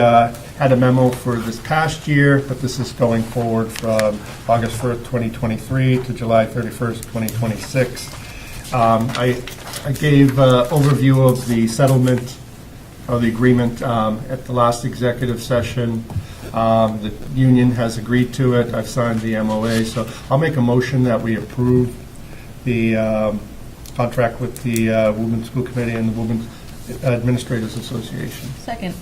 had a memo for this past year, but this is going forward from August 1st, 2023 to July 31st, 2026. I gave overview of the settlement of the agreement at the last executive session. The union has agreed to it. I've signed the MOA, so I'll make a motion that we approve the contract with the Woburn School Committee and the Woburn Administrators Association. Second.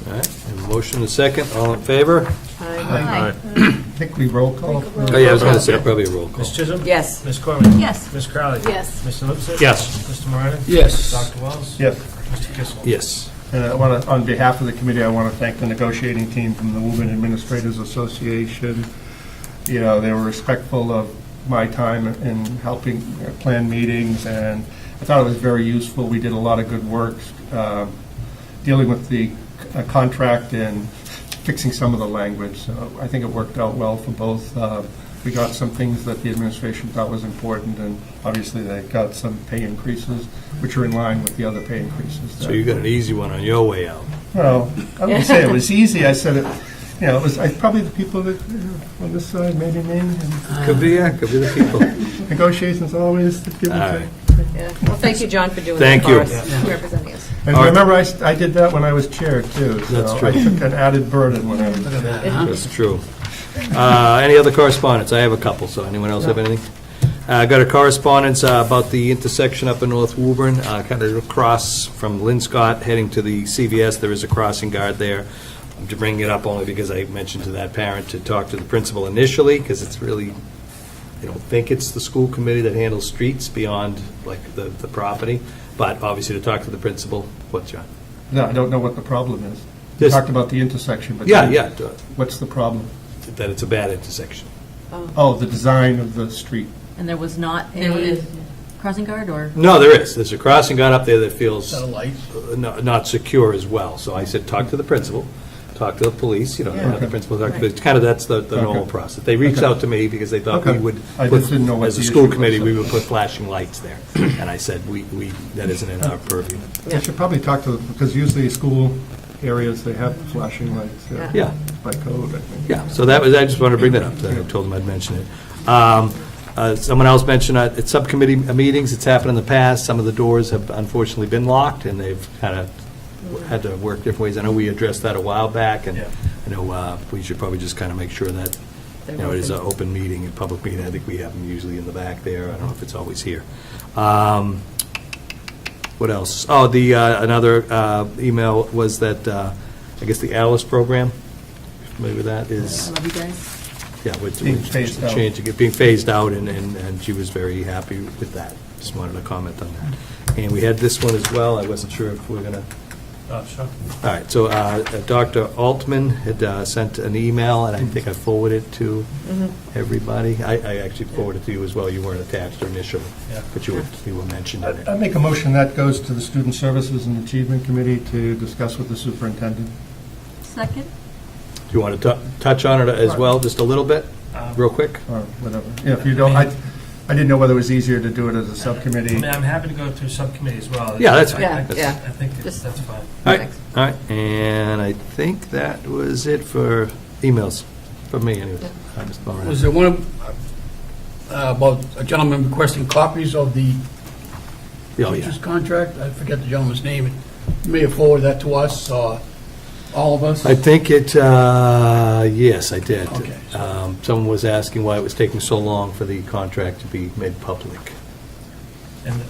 All right, we have a motion and a second. All in favor? Aye. I think we roll call. Oh, yeah, I was going to say probably a roll call. Ms. Chisholm? Yes. Ms. Corman? Yes. Ms. Crowley? Yes. Mr. Lipsitt? Yes. Mr. Moran? Yes. Dr. Wells? Yes. Mr. Kissel? Yes. And I want to, on behalf of the committee, I want to thank the negotiating team from the Woburn Administrators Association. They were respectful of my time in helping plan meetings, and I thought it was very useful. We did a lot of good work dealing with the contract and fixing some of the language. So I think it worked out well for both. We got some things that the administration thought was important, and obviously they got some pay increases, which are in line with the other pay increases. So you got an easy one on your way out. Well, I wouldn't say it was easy. I said it, it was probably the people that on this side, maybe me. And Could be the people. negotiations always give All and right. take. Yeah. Well, thank you, John, for doing Thank that for you. us, representing us. And All right. remember, I did that when I was chair, too. That's So true. I took an added burden when I was chair. That's true. Any other correspondence? I have a couple, so anyone else have anything? I got a correspondence about the intersection up in North Woburn, kind of across from Linscott, heading to the CVS. There is a crossing guard there. I'm to bring it up only because I mentioned to that parent to talk to the principal initially, because it's really, they don't think it's the school committee that handles streets beyond, like, the property, but obviously to talk to the principal. What, John? No, I don't know what the problem is. You talked about the intersection, but Yeah, yeah. what's the problem? That it's a bad intersection. Oh, the design of the street. And there was not There a is. crossing guard, or? No, there is. There's a crossing guard up there that feels Set of lights. not secure as well. So I said, talk to the principal, talk to the police, you know, Yeah. not the principal, it's kind of, that's the normal process. They reached Okay. out to me because they thought we Okay. would, I put- just didn't know what as a the school issue was, committee, so- we would put flashing lights there. And I said, that isn't in our purview. I should probably talk to, because usually school areas, they have flashing lights. Yeah. By code, I think. Yeah, so that was, I just wanted to bring that up. I told them I'd mention it. Someone else mentioned at subcommittee meetings, it's happened in the past, some of the doors have unfortunately been locked, and they've kind of had to work different ways. I know we addressed that a while back, and I know we should probably just kind of make sure that, you know, it is an open meeting, a public meeting. I think we have them usually in the back there. I don't know if it's always here. What else? Oh, another email was that, I guess the Alice program, familiar with that, is... I love you guys. Yeah, with Being phased out. being phased out, and she was very happy with that. Just wanted to comment on that. And we had this one as well. I wasn't sure if we were going to... Sure. All right, so Dr. Altman had sent an email, and I think I forwarded it to everybody. I actually forwarded it to you as well. You weren't attached initially, but you were mentioned in it. I make a motion that goes to the Student Services and Achievement Committee to discuss with the superintendent. Second? Do you want to touch on it as well, just a little bit, real quick? Or whatever. Yeah, if you don't, I didn't know whether it was easier to do it as a subcommittee. I mean, I'm happy to go through subcommittee as well. Yeah, that's fine. I Yeah. think that's fine. All right, and I think that was it for emails, for me anyway. Mr. Moran. Was there one about a gentleman requesting copies of the Oh, yeah. teacher's contract? I forget the gentleman's name. You may have forwarded that to us, all of us. I think yes, I did. Okay. Someone was asking why it was taking so long for the contract to be made public. And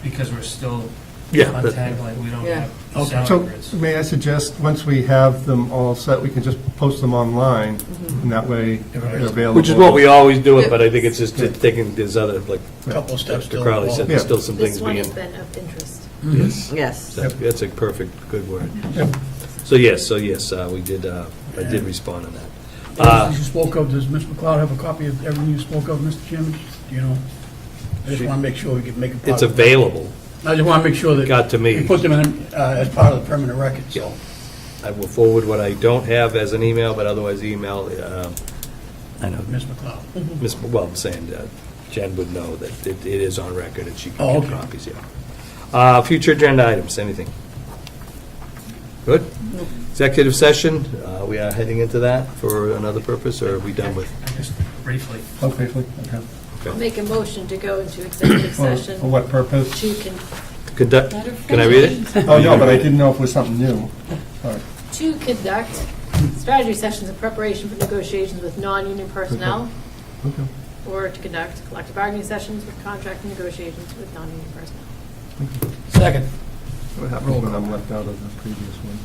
because we're still Yeah, but- untangling, we don't have Okay, salary so grids. may I suggest, once we have them all set, we can just post them online, and that way they're available. Which is what we always do it, but I think it's just taking, there's other, like, Couple of steps Mr. still Crowley said, there's involved. still some things This one being... has been of interest. Yes. Yes. That's a perfect, good word. So yes, we did, I did respond to that. Everything you spoke of, does Ms. McLeod have a copy of everything you spoke of, Mr. Chairman? Do you know? I just want to make sure we can make a... It's available. I just want to make sure that... Got to me. We put them in as part of the permanent record, so... I will forward what I don't have as an email, but otherwise email, I know. Ms. McLeod. Well, I'm saying Jen would know that it is on record and she Oh, can get okay. copies, yeah. Future agenda items, anything? Good? Executive session, we are heading into that for another purpose, or are we done with? Just briefly. Oh, briefly, okay. I'll make a motion to go into executive session. For what purpose? Conduct, can I read it? Oh, no, but I didn't know if it was something new. All right. To conduct strategy sessions in preparation for negotiations with non-union personnel, Okay. or to conduct collective bargaining sessions with contract negotiations with non-union personnel. Second. What happens when I'm left out of the previous one?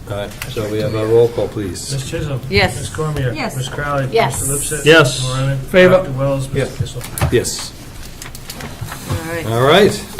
All right, so we have a roll call, please. Ms. Chisholm? Yes. Ms. Cormier? Yes. Ms. Crowley? Yes. Mr. Lipset? Yes. Ms. Moran? Favor. Dr. Wells? Yes. Mr. Kissel? Yes. All right. All right.